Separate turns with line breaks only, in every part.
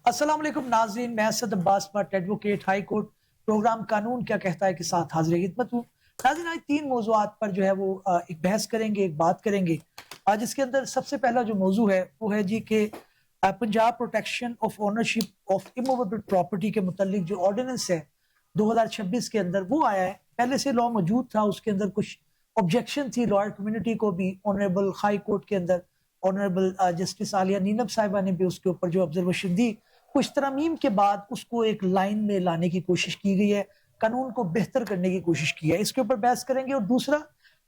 अस्सलाम वालेकुम नाज़रीन, मैं Asad Abbas Bhatt advocate high court program कानून क्या कहता है के साथ हाजिर खिदमत हूँ। नाज़रीन, आज 3 मौज़ूआत पर जो है वो एक बहस करेंगे, एक बात करेंगे। आज इसके अंदर सबसे पहला जो मौज़ू है वो है जी कि Punjab protection of ownership of immovable property के मुतालिक जो ऑर्डिनेंस है 2026 के अंदर वो आया है। पहले से लॉ मौजूद था, उसके अंदर कुछ ऑब्जेक्शन थी लॉयर कम्युनिटी को भी। ऑनरेबल हाई कोर्ट के अंदर ऑनरेबल जस्टिस आलिया नीनब साहिबा ने भी उसके ऊपर जो ऑब्जर्वेशन दी, कुछ तरमीम के बाद उसको एक लाइन में लाने की कोशिश की गई है, कानून को बेहतर करने की कोशिश की है। इसके ऊपर बहस करेंगे। और दूसरा,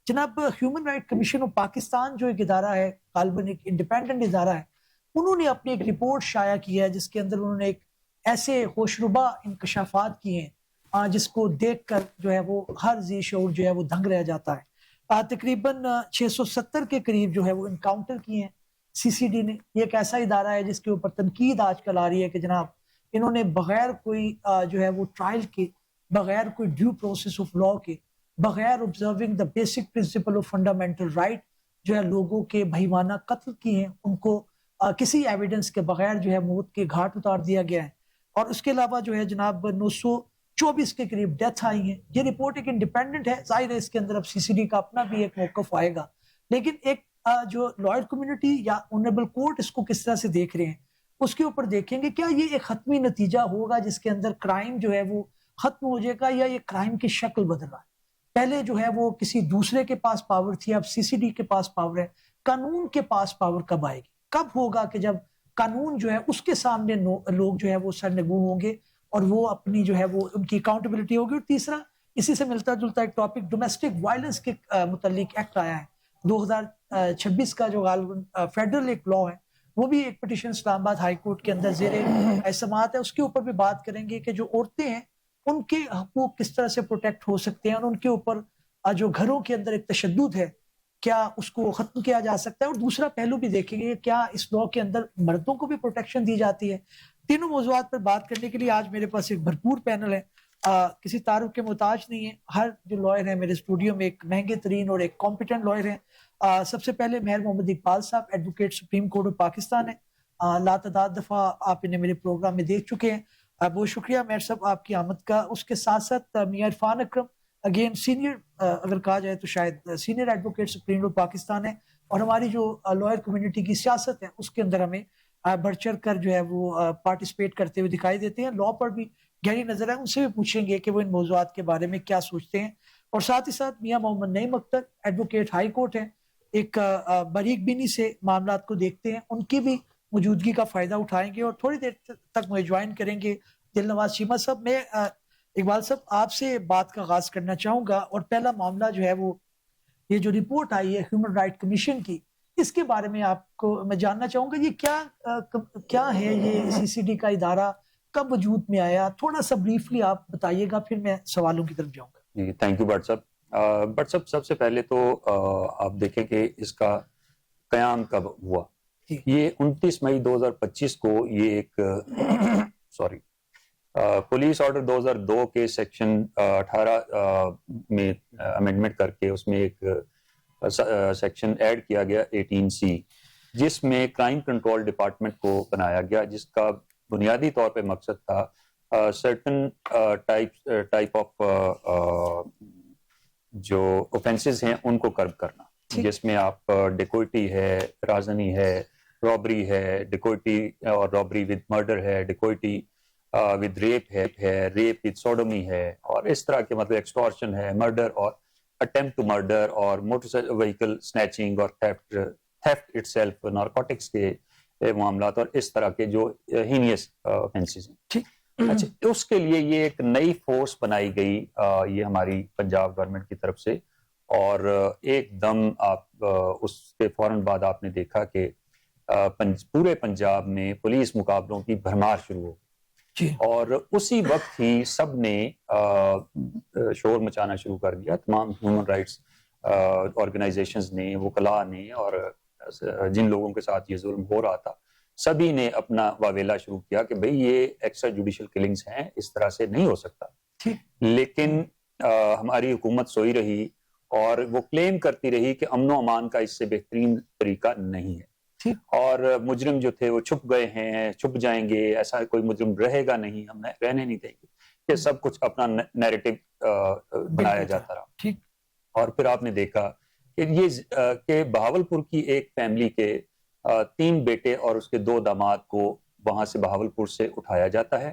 जनाब human right commission of Pakistan जो एक इदारा है, गालिबन एक इंडिपेंडेंट इदारा है, उन्होंने अपनी एक रिपोर्ट शाया की है जिसके अंदर उन्होंने एक ऐसे होशरुबा इंकशाफात किए हैं जिसको देख कर जो है वो हर जी शऊर जो है वो दंग रह जाता है। तकरीबन 670 के करीब जो है वो इनकाउंटर किए हैं सीसीडी ने। ये एक ऐसा इदारा है जिसके ऊपर तनकीद आजकल आ रही है कि जनाब इन्होंने बगैर कोई जो है वो ट्रायल के, बगैर कोई ड्यू प्रोसेस ऑफ लॉ के, बगैर observing the basic principle of fundamental right जो है लोगों के बहिमाना कत्ल किए हैं, उनको किसी एविडेंस के बगैर जो है मौत के घाट उतार दिया गया है। और उसके अलावा जो है जनाब 924 के करीब डेथ आई हैं। ये रिपोर्ट एक इंडिपेंडेंट है, जाहिर है इसके अंदर अब सीसीडी का अपना भी एक मौकफ आएगा, लेकिन एक जो लॉयर कम्युनिटी या ऑनरेबल कोर्ट इसको किस तरह से देख रहे हैं उसके ऊपर देखेंगे। क्या ये एक हतमी नतीजा होगा जिसके अंदर क्राइम जो है वो खत्म हो जाएगा, या ये क्राइम की शक्ल बदल रहा है? पहले जो है वो किसी दूसरे के पास पावर थी, अब सीसीडी के पास पावर है। कानून के पास पावर कब आएगी? कब होगा कि जब कानून जो है उसके सामने लोग जो है वो सरनगू होंगे और वो अपनी जो है वो उनकी अकाउंटेबिलिटी होगी। और तीसरा, इसी से मिलता जुलता एक टॉपिक, डोमेस्टिक वायलेंस के मुतालिक एक्ट आया है 2026 का, जो फेडरल एक लॉ है, वो भी एक पिटीशन इस्लामाबाद हाई कोर्ट के अंदर ज़ेरे समाअत है। उसके ऊपर भी बात करेंगे कि जो औरतें हैं उनके हकूक किस तरह से प्रोटेक्ट हो सकते हैं और उनके ऊपर जो घरों के अंदर एक तशद्दुद है क्या उसको खत्म किया जा सकता है। और दूसरा पहलू भी देखेंगे, क्या इस लॉ के अंदर मर्दों को भी प्रोटेक्शन दी जाती है। तीनों मौज़ूआत पर बात करने के लिए आज मेरे पास एक भरपूर पैनल है। किसी तारुफ के मोहताज नहीं है। हर जो लॉयर है मेरे स्टूडियो में एक महंगे तरीन और एक कॉम्पिटेंट लॉयर है। सबसे पहले मेहर मोहम्मद इकबाल साहब, advocate supreme court of Pakistan है। लातादाद दफ़ा आप इन्हें मेरे प्रोग्राम में देख चुके हैं। बहुत शुक्रिया मेहर साहब आपकी आमद का। उसके साथ साथ मियां इरफान अकरम, अगेन सीनियर, अगर कहा जाए तो शायद senior advocate supreme court Pakistan है। और हमारी जो लॉयर कम्युनिटी की सियासत है उसके अंदर हमें बढ़ चढ़ कर जो है वो पार्टिसिपेट करते हुए दिखाई देते हैं। लॉ पर भी गहरी नजर है, उनसे भी पूछेंगे कि वो इन मौज़ूआत के बारे में क्या सोचते हैं। और साथ ही साथ Mian Mohammad Naeem Akhtar, advocate high court है, एक बारीक बीनी से मामलात को देखते हैं, उनकी भी मौजूदगी का फायदा उठाएंगे। और थोड़ी देर तक मुझे ज्वाइन करेंगे दिलनवाज शीमा साहब। मैं इकबाल साहब आपसे बात का आगाज करना चाहूंगा। और पहला मामला जो है वो ये जो रिपोर्ट आई है ह्यूमन राइट कमीशन की, इसके बारे में आपको मैं जानना चाहूंगा, ये क्या है? ये सीसीडी का इदारा कब वजूद में आया? थोड़ा सा ब्रीफली आप बताइएगा, फिर मैं सवालों की तरफ जाऊंगा।
जी, थैंक यू भट्ट साहब। भट्ट साहब, सबसे पहले तो आप देखें कि इसका कयाम कब हुआ। ये 29 मई 2025 को ये एक सॉरी पुलिस ऑर्डर 2002 के सेक्शन 18 में अमेंडमेंट करके उसमें एक सेक्शन ऐड किया गया 18C, जिसमें क्राइम कंट्रोल डिपार्टमेंट को बनाया गया, जिसका बुनियादी तौर पे मकसद था सर्टन टाइप ऑफ जो ऑफेंसेस हैं उनको कर्ब करना, जिसमें आप डिकोइटी है, राजनी है, रॉबरी है, डिकोइटी और रॉबरी विद मर्डर है, डिकोइटी विद रेप है, रेप विद सोडोमी है, और इस तरह के मतलब एक्सटॉर्शन है, मर्डर और अटेम्प्ट टू मर्डर, और मोटर व्हीकल स्नैचिंग और थेफ्ट इटसेल्फ, नारकोटिक्स के मामलात, और इस तरह के जो हीनियस ऑफेंसेस हैं। अच्छा, उसके लिए ये एक नई फोर्स बनाई गई ये हमारी पंजाब गवर्नमेंट की तरफ से। और एकदम आप उसके फौरन बाद आपने देखा कि पूरे पंजाब में पुलिस मुकाबलों की भरमार शुरू हो गई, और उसी वक्त ही सब ने शोर मचाना शुरू कर दिया। तमाम ह्यूमन राइट्स ऑर्गेनाइजेशंस ने, वकला ने, और जिन लोगों के साथ ये जुल्म हो रहा था, सभी ने अपना वावेला शुरू किया कि भाई ये एक्स्ट्रा जुडिशियल किलिंग्स हैं, इस तरह से नहीं हो सकता। लेकिन हमारी हुकूमत सोई रही और वो क्लेम करती रही कि अमनो अमान का इससे बेहतरीन तरीका नहीं है। اور مجرم جو تھے وہ چھپ گئے ہیں, چھپ جائیں گے, ایسا کوئی مجرم رہے گا نہیں, ہم رہنے نہیں دیں گے, یہ سب کچھ اپنا نیریٹو بنایا جاتا رہا. اور پھر آپ نے دیکھا کہ یہ کہ بہاولپور کی ایک فیملی کے 3 بیٹے اور اس کے 2 داماد کو وہاں سے بہاولپور سے اٹھایا جاتا ہے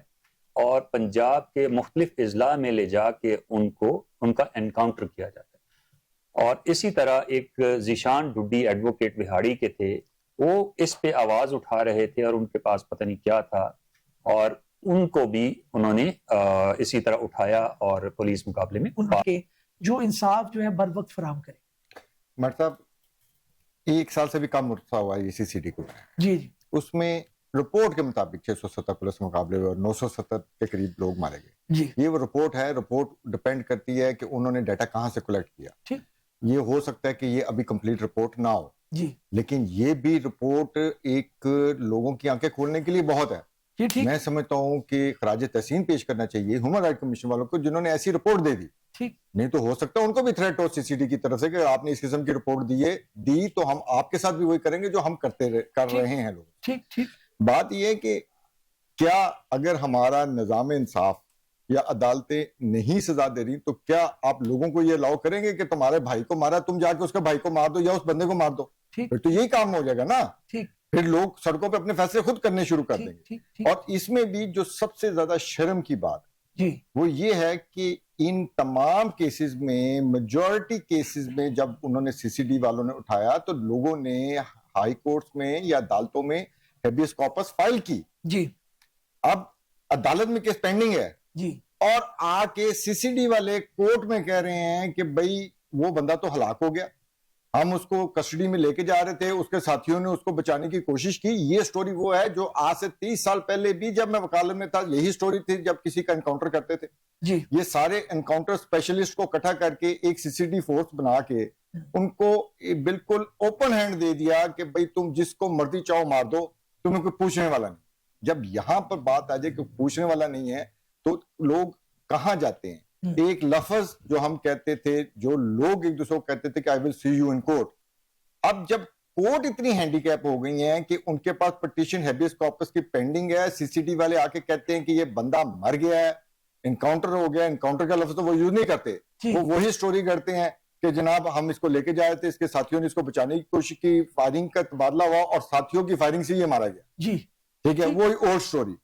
اور پنجاب کے مختلف اضلاع میں لے جا کے ان کا انکاؤنٹر کیا جاتا ہے. اور اسی طرح ایک ذیشان ڈڈی ایڈوکیٹ بہاڑی کے تھے, وہ اس پہ آواز اٹھا رہے تھے اور ان کے پاس پتہ نہیں کیا تھا, اور ان کو بھی انہوں نے اسی طرح اٹھایا اور پولیس مقابلے میں
جو انصاف جو ہے بر وقت فراہم کرے.
مرد صاحب 1 سال سے بھی کم عرصہ ہوا ہے سی سی ڈی کو.
جی
اس میں رپورٹ کے مطابق 670 پلس مقابلے ہوئے اور 970 کے قریب لوگ مارے گئے.
جی
یہ وہ رپورٹ ہے, رپورٹ ڈیپینڈ کرتی ہے کہ انہوں نے ڈیٹا کہاں سے کلیکٹ کیا. یہ ہو سکتا ہے کہ یہ ابھی کمپلیٹ رپورٹ نہ ہو, لیکن یہ بھی رپورٹ ایک لوگوں کی آنکھیں کھولنے کے لیے بہت ہے. میں سمجھتا ہوں کہ خراج تحسین پیش کرنا چاہیے ہیومن رائٹ کمیشن والوں کو جنہوں نے ایسی رپورٹ دے دی. نہیں تو ہو سکتا ہے ان کو بھی تھریٹ ہو سی سی ڈی کی طرف سے کہ آپ نے اس قسم کی رپورٹ دی تو ہم آپ کے ساتھ بھی وہی کریں گے جو ہم کر رہے ہیں لوگ. بات یہ ہے کہ کیا اگر ہمارا نظام انصاف یا عدالتیں نہیں سزا دے رہی تو کیا آپ لوگوں کو یہ الاؤ کریں گے کہ تمہارے بھائی کو مارا, تم جا کے اس کے بھائی کو مار دو یا اس بندے کو مار دو؟ پھر تو یہی کام ہو جائے گا نا. پھر لوگ سڑکوں پہ اپنے فیصلے خود کرنے شروع کر دیں گے. اور اس میں بھی جو سب سے زیادہ شرم کی بات وہ یہ ہے کہ ان تمام کیسز میں میجورٹی کیسز میں جب انہوں نے سی سی ڈی والوں نے اٹھایا تو لوگوں نے ہائی کورٹس میں یا عدالتوں میں ہیبیس کارپس فائل کی. اب عدالت میں کیس پینڈنگ ہے اور آ کے سی سی ڈی والے کورٹ میں کہہ رہے ہیں کہ بھئی وہ بندہ تو ہلاک ہو گیا, ہم اس کو کسٹڈی میں لے کے جا رہے تھے, اس کے ساتھیوں نے اس کو بچانے کی کوشش کی. یہ سٹوری وہ ہے جو آج سے 30 سال پہلے بھی جب میں وکالت میں تھا یہی سٹوری تھی جب کسی کا انکاؤنٹر کرتے تھے. یہ سارے انکاؤنٹر اسپیشلسٹ کو اکٹھا کر کے ایک سی سی ڈی فورس بنا کے ان کو بالکل اوپن ہینڈ دے دیا کہ بھئی تم جس کو مرضی چاہو مار دو, تمہیں کوئی پوچھنے والا نہیں. جب یہاں پر بات آ جائے کہ پوچھنے والا نہیں ہے تو لوگ کہاں جاتے ہیں؟ ایک لفظ جو ہم کہتے تھے, جو لوگ ایک دوسرے کو کہتے تھے کہ I will see you in court. اب جب کورٹ اتنی ہینڈی کیپ ہو گئی ہیں کہ ان کے پاس پٹیشن ہیبیس کارپس کی پینڈنگ ہے, سی سی ڈی والے آ کے کہتے ہیں کہ یہ بندہ مر گیا ہے, انکاؤنٹر ہو گیا. انکاؤنٹر کا لفظ تو وہ یوز نہیں کرتے, وہ وہی سٹوری کرتے ہیں کہ جناب ہم اس کو لے کے جائے تھے, اس کے ساتھیوں نے اس کو بچانے کی کوشش کی, فائرنگ کا تبادلہ ہوا اور ساتھیوں کی فائرنگ سے یہ مارا گیا. ٹھیک ہے, وہی اور سٹوری.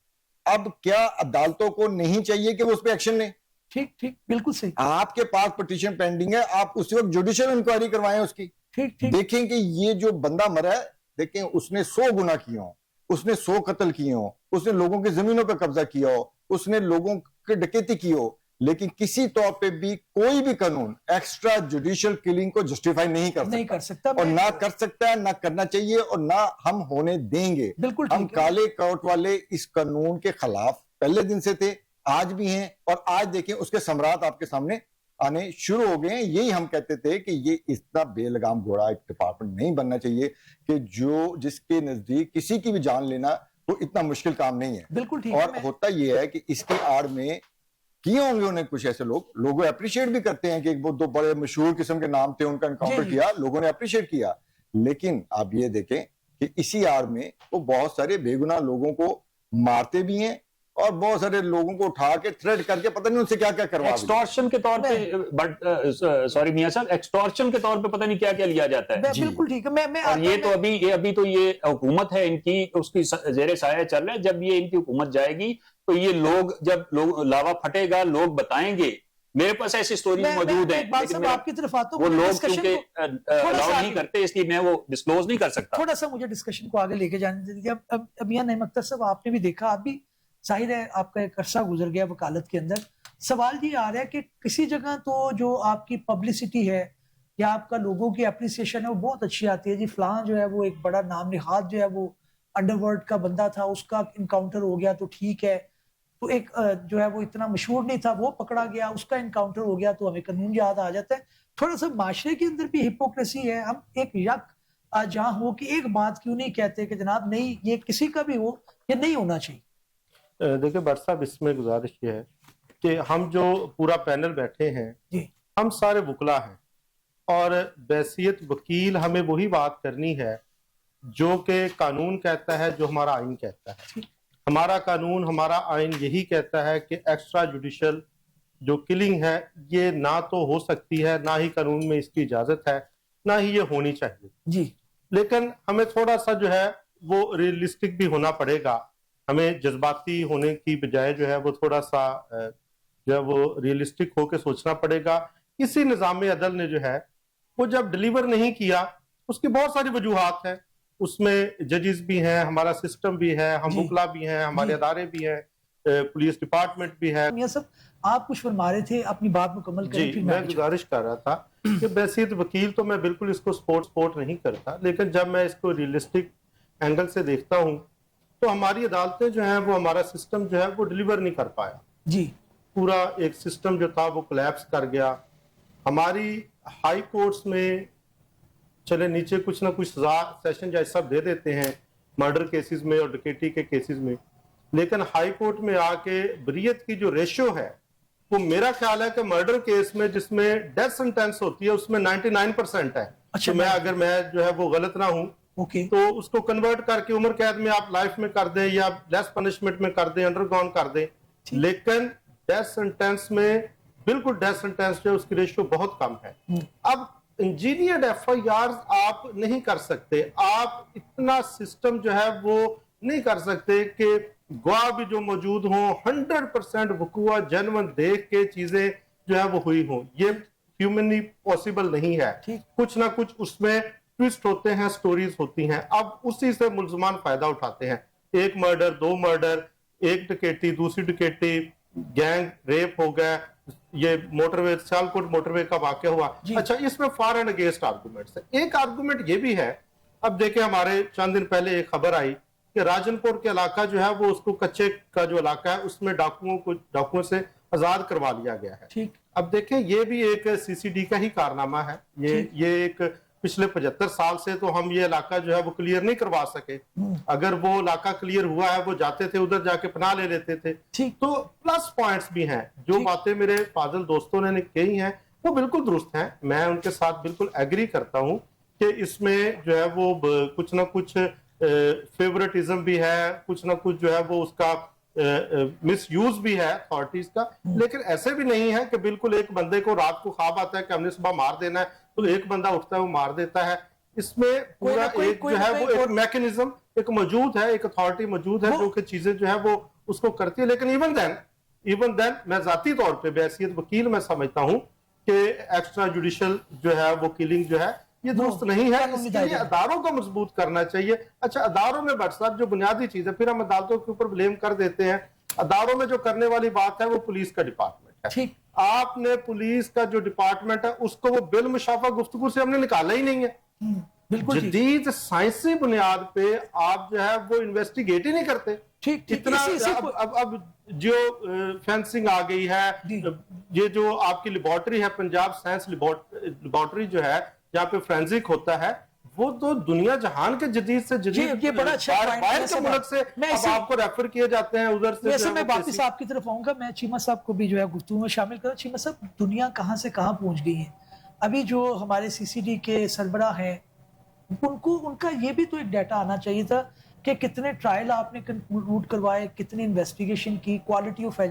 اب کیا عدالتوں کو نہیں چاہیے کہ وہ اس پہ ایکشن لیں؟
ٹھیک بالکل صحیح. آپ
کے پاس پٹیشن پینڈنگ ہے, آپ اسی وقت جوڈیشل انکوائری کروائیں اس کی. دیکھیں کہ یہ جو بندہ مرا ہے, دیکھیں اس نے 100 گناہ کیے ہوں, اس نے 100 قتل کیے ہوں, اس نے لوگوں کی زمینوں پہ قبضہ کیا ہو, اس نے لوگوں کی ڈکیتی کی ہو, لیکن کسی طور پہ بھی کوئی بھی قانون ایکسٹرا جوڈیشل کلنگ کو جسٹیفائی نہیں کر سکتا اور نہ کر سکتا ہے, نہ کرنا چاہیے اور نہ ہم ہونے دیں گے. ہم کالے کوٹ والے اس قانون کے خلاف پہلے دن سے تھے, آج بھی ہیں, اور آج دیکھیں اس کے ثمرات آپ کے سامنے آنے شروع ہو گئے ہیں. یہی ہم کہتے تھے کہ یہ اتنا بے لگام گھوڑا ایک ڈپارٹمنٹ نہیں بننا چاہیے کہ جس کے نزدیک کسی کی بھی جان لینا وہ اتنا مشکل کام نہیں ہے.
بالکل ٹھیک.
اور ہوتا یہ ہے کہ اس کی آڑ میں کیے ہوں گے انہیں کچھ ایسے لوگ اپریشیٹ بھی کرتے ہیں کہ ایک دو بڑے مشہور قسم کے نام تھے, ان کا انکاؤنٹر کیا, لوگوں نے اپریشیٹ کیا, لیکن آپ یہ دیکھیں کہ اسی آڑ میں وہ بہت سارے بے گناہ لوگوں کو مارتے بھی ہیں اور بہت سارے لوگوں کو اٹھا کے تھریٹ کر کے پتہ نہیں ان سے کیا کیا کروا,
ایکسٹورشن کے طور پہ, سوری میاں صاحب, ایکسٹورشن کے طور پہ پتہ نہیں کیا کیا لیا جاتا ہے.
بالکل ٹھیک ہے.
اور یہ تو ابھی تو یہ حکومت ہے ان کی, اس کی زیر سایہ چل رہا ہے. جب یہ ان کی حکومت جائے گی تو یہ لوگ جب لاوا پھٹے گا لوگ بتائیں گے. میرے پاس ایسی سٹوری موجود ہیں وہ لوگ کیونکہ الاؤ نہیں کرتے اس لیے میں وہ ڈسکلوز نہیں کر سکتا.
تھوڑا سا مجھے ڈسکشن کو آگے لے کے جانے دیجیے. اب یہاں نعیم اختر صاحب آپ نے بھی دیکھا, آپ بھی ظاہر ہے آپ کا ایک عرصہ گزر گیا وکالت کے اندر. سوال یہ آ رہا ہے کہ کسی جگہ تو جو آپ کی پبلسٹی ہے یا آپ کا لوگوں کی اپریسیشن ہے وہ بہت اچھی آتی ہے, جی فلاں جو ہے وہ ایک بڑا نام نہاد جو ہے وہ انڈر ورلڈ کا بندہ تھا, اس کا انکاؤنٹر ہو گیا تو ٹھیک ہے. تو ایک جو ہے وہ اتنا مشہور نہیں تھا وہ پکڑا گیا, اس کا انکاؤنٹر ہو گیا تو ہمیں قانون یاد آ جاتا ہے. تھوڑا سا معاشرے کے اندر بھی ہپوکریسی ہے. ہم ایک یک جہاں ہو کہ ایک بات کیوں نہیں کہتے کہ جناب نہیں یہ کسی کا بھی ہو یہ نہیں ہونا چاہیے.
دیکھیں بٹ صاحب, اس میں گزارش یہ ہے کہ ہم جو پورا پینل بیٹھے ہیں ہم سارے وکلا ہیں اور بحیثیت وکیل ہمیں وہی بات کرنی ہے جو کہ قانون کہتا ہے, جو ہمارا آئین کہتا ہے. ہمارا قانون, ہمارا آئین یہی کہتا ہے کہ ایکسٹرا جوڈیشل جو کلنگ ہے یہ نہ تو ہو سکتی ہے, نہ ہی قانون میں اس کی اجازت ہے, نہ ہی یہ ہونی چاہیے
جی.
لیکن ہمیں تھوڑا سا جو ہے وہ ریئلسٹک بھی ہونا پڑے گا. ہمیں جذباتی ہونے کی بجائے جو ہے وہ تھوڑا سا جو ہے وہ ریئلسٹک ہو کے سوچنا پڑے گا. اسی نظام عدل نے جو ہے وہ جب ڈیلیور نہیں کیا, اس کی بہت ساری وجوہات ہیں, اس میں ججز بھی ہیں, ہمارا سسٹم بھی ہے, ہم وکلا بھی ہیں, ہمارے ادارے بھی ہیں, پولیس ڈپارٹمنٹ بھی ہے.
میاں صاحب آپ کچھ فرما رہے تھے, اپنی بات مکمل کریں.
جی, میں گزارش کر رہا تھا کہ بحیثیت وکیل تو میں بالکل اس کو سپورٹ نہیں کرتا, لیکن جب میں اس کو ریئلسٹک اینگل سے دیکھتا ہوں تو ہماری عدالتیں جو ہیں وہ, ہمارا سسٹم جو ہے وہ ڈیلیور نہیں کر پایا.
جی,
پورا ایک سسٹم جو تھا وہ کولیپس کر گیا. ہماری ہائی کورٹس میں چلے نیچے کچھ نہ کچھ سزا سیشن جج سب دے دیتے ہیں مرڈر کیسز میں اور ڈکیٹی کے کیسز میں, لیکن ہائی کورٹ میں آ کے بریت کی جو ریشو ہے وہ میرا خیال ہے کہ مرڈر کیس میں جس میں ڈیتھ سنٹینس ہوتی ہے اس میں 99% ہے.
اچھا,
اگر میں جو ہے وہ غلط نہ ہوں تو اس کو کنورٹ کر کے عمر قید میں آپ لائف میں کر دیں یا لیس پنشمنٹ میں کر دیں, انڈر گراؤنڈ کر دیں, لیکن ڈیتھ سنٹینس میں بالکل ڈیتھ سنٹینس جو اس کی ریشو بہت کم ہے. اب انجینئرڈ ایف آئی آر آپ نہیں کر سکتے, آپ اتنا سسٹم جو ہے وہ نہیں کر سکتے کہ گواہ بھی جو موجود ہوں 100% وقوع جنون دیکھ کے چیزیں جو ہے وہ ہوئی ہوں. یہ ہیومنلی پاسبل نہیں ہے. کچھ نہ کچھ اس میں ٹویسٹ ہوتے ہیں, سٹوریز ہوتی ہیں. اب اسی سے ملزمان فائدہ اٹھاتے ہیں. ایک مرڈر, 2 مرڈر, ایک ڈکیٹی, دوسری ڈکیٹی, گینگ ریپ ہو گیا, یہ موٹر وے سیالکوٹ موٹر وے کا واقعہ ہوا. اچھا, اس میں فار اینڈ اگینسٹ آرگومنٹس ہیں. ایک آرگومنٹ یہ بھی ہے, اب دیکھیں ہمارے چند دن پہلے ایک خبر آئی کہ راجن پور کے علاقہ جو ہے وہ اس کو کچے کا جو علاقہ ہے اس میں ڈاکوؤں سے آزاد کروا لیا گیا ہے. اب دیکھیں یہ بھی ایک سی سی ڈی کا ہی کارنامہ ہے. یہ ایک پچھلے 75 سال سے تو ہم یہ علاقہ جو ہے وہ کلیئر نہیں کروا سکے. اگر وہ علاقہ کلیئر ہوا ہے, وہ جاتے تھے ادھر جا کے پناہ لے لیتے تھے. تو پلس پوائنٹس بھی ہیں. جو باتیں میرے فاضل دوستوں نے کہی ہیں وہ بالکل درست ہیں, میں ان کے ساتھ بالکل ایگری کرتا ہوں کہ اس میں جو ہے وہ کچھ نہ کچھ فیورٹزم بھی ہے, کچھ نہ کچھ جو ہے وہ اس کا مس یوز بھی ہے اتھارٹیز کا. لیکن ایسے بھی نہیں ہے کہ بالکل ایک بندے کو رات کو خواب آتا ہے کہ ہم نے صبح مار دینا ہے تو ایک بندہ اٹھتا ہے وہ مار دیتا ہے. اس میں پورا ایک جو ہے وہ ایک میکنزم ایک موجود ہے, ایک اتھارٹی موجود ہے جو کہ چیزیں جو ہے وہ اس کو کرتی ہے. لیکن ایون دین میں ذاتی طور پہ بحیثیت وکیل میں سمجھتا ہوں کہ ایکسٹرا جوڈیشل جو ہے وہ کلنگ جو ہے یہ درست نہیں ہے. اس کے لیے اداروں کو مضبوط کرنا چاہیے. اچھا, اداروں میں بٹ صاحب جو بنیادی چیز ہے, پھر ہم عدالتوں کے اوپر بلیم کر دیتے ہیں. اداروں میں جو کرنے والی بات ہے وہ پولیس کا ڈپارٹمنٹ ہے. آپ نے پولیس کا جو ڈپارٹمنٹ ہے اس کو وہ بالمشافہ گفتگو سے ہم نے نکالا ہی نہیں ہے. جدید سائنسی بنیاد پہ آپ جو ہے وہ انویسٹیگیٹ ہی نہیں کرتے. اتنا اب جو فینسنگ آ گئی ہے, یہ جو آپ کی لیبارٹری ہے پنجاب سائنس لیبارٹری جو ہے جہاں پہ فرینزک ہوتا ہے, وہ تو دنیا جہان کے جدید سے جدید
یہ بڑا اچھا
باہر کے ملک سے اب آپ کو ریفر کیے جاتے ہیں ادھر سے.
ویسے میں واپس آپ کی طرف آؤں گا, میں چیمہ صاحب کو بھی جو ہے گفتگو میں شامل کروں. چیمہ صاحب, دنیا کہاں سے کہاں پہنچ گئی ہے. ابھی جو ہمارے سی سی ڈی کے سربراہ ہیں ان کا یہ بھی تو ایک ڈیٹا آنا چاہیے تھا کہ کتنے ٹرائل آپ نے کنکلوڈ کروائے, کتنی انویسٹیگیشن کی, کوالٹی آف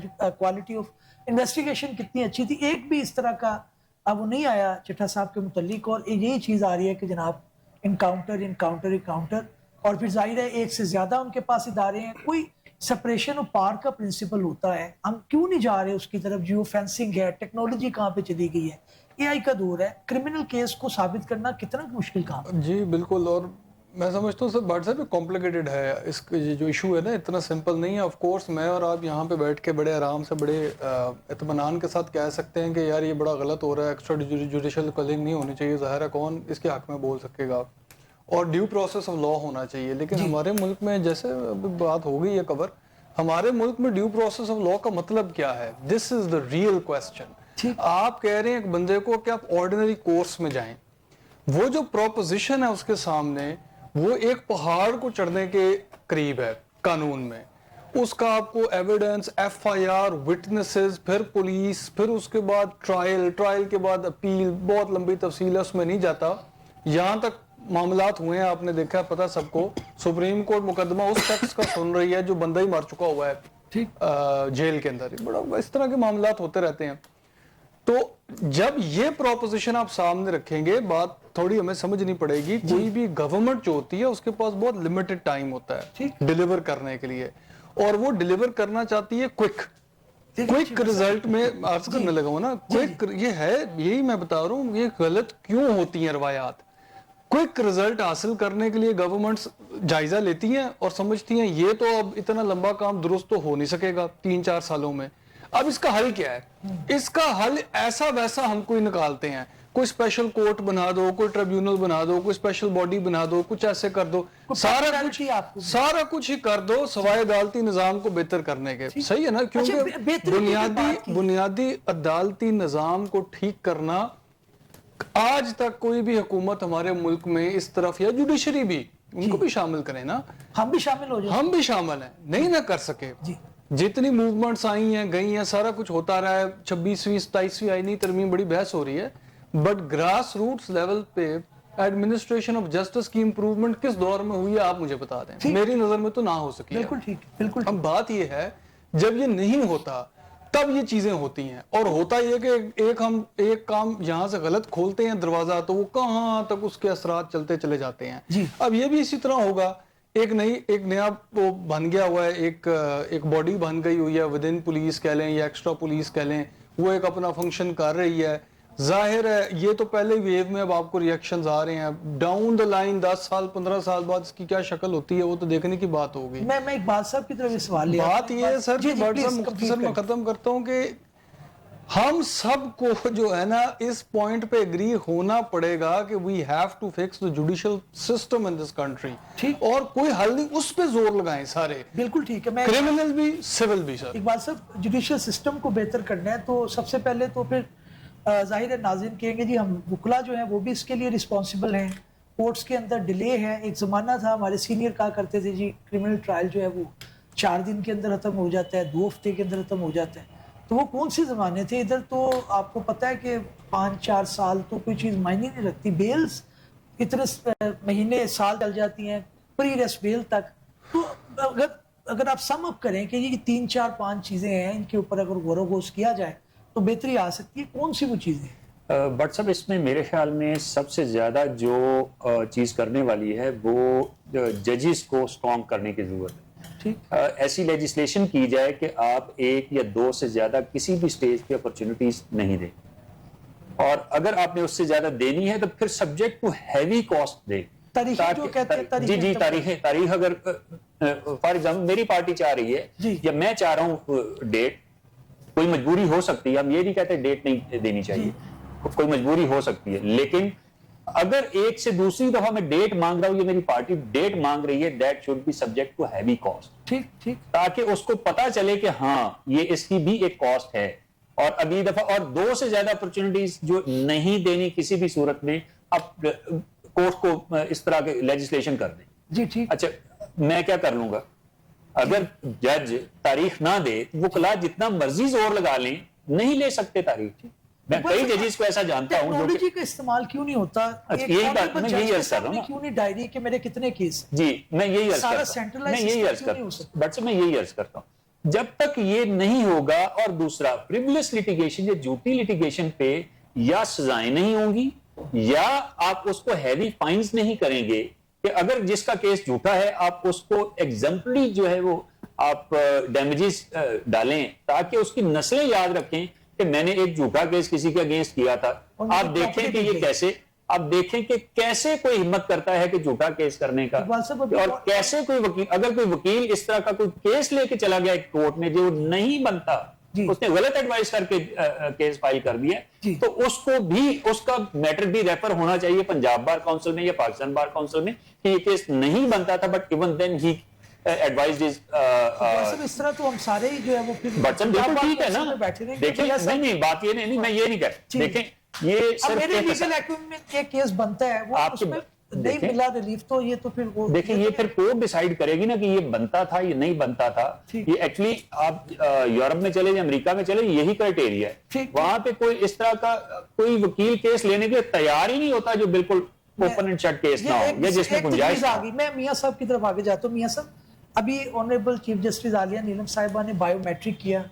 انویسٹیگیشن کتنی اچھی تھی. ایک بھی اس طرح کا اب وہ نہیں آیا چٹھا صاحب کے متعلق. اور یہی چیز آ رہی ہے کہ جناب انکاؤنٹر اور پھر ظاہر ہے ایک سے زیادہ ان کے پاس ادارے ہیں. کوئی سپریشن آف پاور کا پرنسپل ہوتا ہے, ہم کیوں نہیں جا رہے اس کی طرف. جیو فینسنگ ہے, ٹیکنالوجی کہاں پہ چلی گئی ہے, اے آئی کا دور ہے, کرمنل کیس کو ثابت کرنا کتنا مشکل کام.
جی بالکل, اور میں سمجھتا ہوں سر بٹ صاحب کمپلیکیٹڈ ہے. اس جو ایشو ہے نا اتنا سمپل نہیں ہے. آف کورس میں اور آپ یہاں پہ بیٹھ کے بڑے آرام سے بڑے اطمینان کے ساتھ کہہ سکتے ہیں کہ یار یہ بڑا غلط ہو رہا ہے, ایکسٹرا جوڈیشل کلنگ نہیں ہونی چاہیے. ظاہر ہے کون اس کے حق میں بول سکے گا, اور ڈیو پروسیس آف لا ہونا چاہیے. لیکن ہمارے ملک میں جیسے بات ہو گئی ہے کور, ہمارے ملک میں ڈیو پروسیس آف لا کا مطلب کیا ہے؟ دس از دا ریئل کوسچن. آپ کہہ رہے ہیں ایک بندے کو کہ آپ آرڈینری کورس میں جائیں, وہ جو پروپوزیشن ہے اس کے سامنے وہ ایک پہاڑ کو چڑھنے کے قریب ہے قانون میں. اس کا آپ کو evidence, F I R, witnesses, پھر پولیس, پھر اس کے بعد ٹرائل کے بعد اپیل, بہت لمبی تفصیل ہے, اس میں نہیں جاتا. یہاں تک मामलात हुए हैं, आपने देखा, पता सबको, सुप्रीम कोर्ट मुकदमा उस शख्स का सुन रही है जो बंदा ही मर चुका हुआ है जेल के अंदर, बड़ा इस तरह के मामलात होते रहते हैं। तो जब ये प्रोपोजिशन आप सामने रखेंगे, बात थोड़ी हमें समझनी पड़ेगी। कोई भी गवर्नमेंट जो होती है उसके पास बहुत लिमिटेड टाइम होता है डिलीवर करने के लिए, और वो डिलीवर करना चाहती है क्विक रिजल्ट में। अर्ज करने लगा हूं ना, क्विक ये है, यही मैं बता रहा हूँ ये गलत क्यों होती हैं रवायात। क्विक रिजल्ट हासिल करने के लिए गवर्नमेंट्स जायजा लेती हैं और समझती हैं ये तो अब इतना लंबा काम दुरुस्त तो हो नहीं सकेगा 3-4 सालों में, अब इसका हल क्या है? इसका हल ऐसा वैसा हम कोई निकालते हैं, कोई स्पेशल कोर्ट बना दो, कोई ट्रिब्यूनल बना दो, कोई स्पेशल बॉडी बना दो, कुछ ऐसे कर दो, सारा कुछ ही कर दो सवाए अदालती निजाम को बेहतर करने के। सही है ना? क्योंकि बुनियादी अदालती निजाम को ठीक करना आज तक कोई भी हुकूमत हमारे मुल्क में इस तरफ, या जुडिशरी भी, उनको भी शामिल करें ना,
हम भी शामिल हो जाए,
हम भी शामिल हैं, नहीं ना कर सके। जितनी मूवमेंट्स आई हैं गई हैं, सारा कुछ होता रहा है, 26वीं 27वीं आईनी तरमीम, बड़ी बहस हो रही है, बट ग्रास रूट्स लेवल पे एडमिनिस्ट्रेशन ऑफ जस्टिस की इंप्रूवमेंट किस दौर में हुई है आप मुझे बता दें। मेरी नजर में तो ना हो सकी।
बिल्कुल ठीक, बिल्कुल।
अब बात ये है जब ये नहीं होता तब ये चीजें होती हैं, और होता ये कि हम एक काम यहां से गलत खोलते हैं दरवाजा, तो वो कहां तक उसके असरात चलते चले जाते हैं। अब ये भी इसी तरह होगा, एक नया वो बन गया हुआ है, एक बॉडी बन गई हुई है विद इन पुलिस कह लें या एक्स्ट्रा पुलिस कह लें, वो एक अपना फंक्शन कर रही है। जाहिर है ये तो पहले वेव में अब आपको रिएक्शंस आ रहे हैं, डाउन द लाइन 10 साल 15 साल बाद इसकी क्या शक्ल होती है वो तो देखने की बात होगी।
मैं इकबाल साहब की तरफ सवाल लिया,
बात ये है सर, मुख्तसर मैं खत्म करता हूँ कि हम सबको जो है ना इस पॉइंट पे एग्री होना पड़ेगा कि we have to fix the judicial system in this country, और कोई हल नहीं, उस पे जोर लगाएं सारे।
बिल्कुल ठीक है, मैं
क्रिमिनल भी सिविल भी। सर
इकबाल साहब, जुडिशियल सिस्टम को बेहतर करना है तो सबसे पहले तो फिर जाहिर है नाज़रीन कहेंगे जी हम वकला जो है वो भी इसके लिए रिस्पॉन्सिबल हैं, कोर्ट्स के अंदर डिले है। एक ज़माना था हमारे सीनियर कहा करते थे जी क्रिमिनल ट्रायल जो है वो 4 दिन के अंदर ख़त्म हो जाता है, 2 हफ्ते के अंदर ख़त्म हो जाता है, तो वो कौन से ज़माने थे। इधर तो आपको पता है कि 5-4 साल तो कोई चीज़ मायने नहीं रखती, बेल्स इतने महीने साल चल जाती हैं, प्री रेस्ट बेल तक। तो अगर आप सम अप करें कि ये 3-4-5 चीज़ें हैं, इनके ऊपर अगर गौर वगोश किया जाए तो बेहतरी आ सकती है, कौन सी वो चीज़ें?
बट सब इसमें मेरे ख्याल में सबसे ज़्यादा जो चीज़ करने वाली है वो जजेस को स्ट्रॉन्ग करने की ज़रूरत है। ठीक, ऐसी लेजिस्लेशन की जाए कि आप 1 या 2 से ज़्यादा किसी भी स्टेज पे अपॉर्चुनिटीज नहीं दें, और अगर आपने उससे ज़्यादा देनी है तो फिर सब्जेक्ट टू हैवी कॉस्ट दें।
तारीख
अगर फॉर एग्जाम्पल मेरी पार्टी चाह रही है या मैं चाह रहा हूँ डेट, कोई मजबूरी हो सकती है, हम ये नहीं कहते डेट नहीं देनी चाहिए, कोई मजबूरी हो सकती है, लेकिन अगर एक से दूसरी दफा मैं डेट मांग रहा हूं, ये मेरी पार्टी डेट मांग रही है, that should be subject to heavy cost.
ठीक,
ताकि उसको पता चले कि हाँ ये इसकी भी एक कॉस्ट है, और अगली दफा और 2 से ज्यादा अपॉर्चुनिटीज जो नहीं देनी किसी भी सूरत में, अब कोर्ट को इस तरह के लेजिस्लेशन कर दें।
जी ठीक।
अच्छा, मैं क्या कर लूंगा, अगर जज तारीख ना दे, वकला जितना मर्जी जोर लगा लें, नहीं ले सकते तारीख। मैं कई जजेस को ऐसा जानता हूं
टेक्नोलॉजी का इस्तेमाल क्यों नहीं होता?
यही बात मैं यही अर्ज कर रहा हूं,
क्यों नहीं डायरी के मेरे कितने केस?
जी मैं यही अर्ज करता हूं, मैं यही अर्ज करता हूं, जब तक ये नहीं होगा। और दूसरा, फ्रिवलेस लिटिगेशन या झूठी लिटिगेशन पे या सजाएं नहीं होंगी, या आप उसको हैवी फाइन्स नहीं करेंगे कि अगर जिसका केस झूठा है आप उसको एग्जाम्पली जो है वो आप डैमेजेस डालें, ताकि उसकी नस्लें याद रखें कि मैंने एक झूठा केस किसी के अगेंस्ट किया था। आप देखें कि ये कैसे, आप देखें कि कैसे कोई हिम्मत करता है कि झूठा केस करने का, और कैसे कोई वकील, अगर कोई वकील इस तरह का कोई केस लेके चला गया कोर्ट में जो नहीं बनता, उसने गलत एडवाइस करके केस फाइल कर दिया, तो उसको भी, उसका मैटर भी रेफर होना चाहिए पंजाब बार काउंसिल में या पाकिस्तान बार काउंसिल में कि ये केस नहीं बनता था, but even then he advised is.
इस तरह तो हम सारे ही जो है वो
बिल्कुल ठीक है ना। देखिए नहीं बात ये नहीं, मैं ये नहीं कह, देखें ये सिर्फ
मेरे लीगल एक्विजिशन में एक केस बनता है, वो उसमें नहीं मिला रिलीफ, तो ये तो फिर वो
देखिए ये फिर कोर्ट डिसाइड करेगी ना कि ये बनता था ये नहीं बनता था। ये एक्चुअली आप यूरोप में चले या अमेरिका में चले, यही क्राइटेरिया है। वहां पे कोई इस तरह का कोई वकील केस लेने के लिए तैयार ही नहीं होता जो बिल्कुल ओपन एंड शट केस ना हो या जिसमें गुंजाइश
आ गई। मैं मियां साहब की तरफ आगे जाता हूँ। मियां साहब, अभी ऑनरेबल चीफ जस्टिस आलिया नीलम साहिबा ने बायोमेट्रिक किया,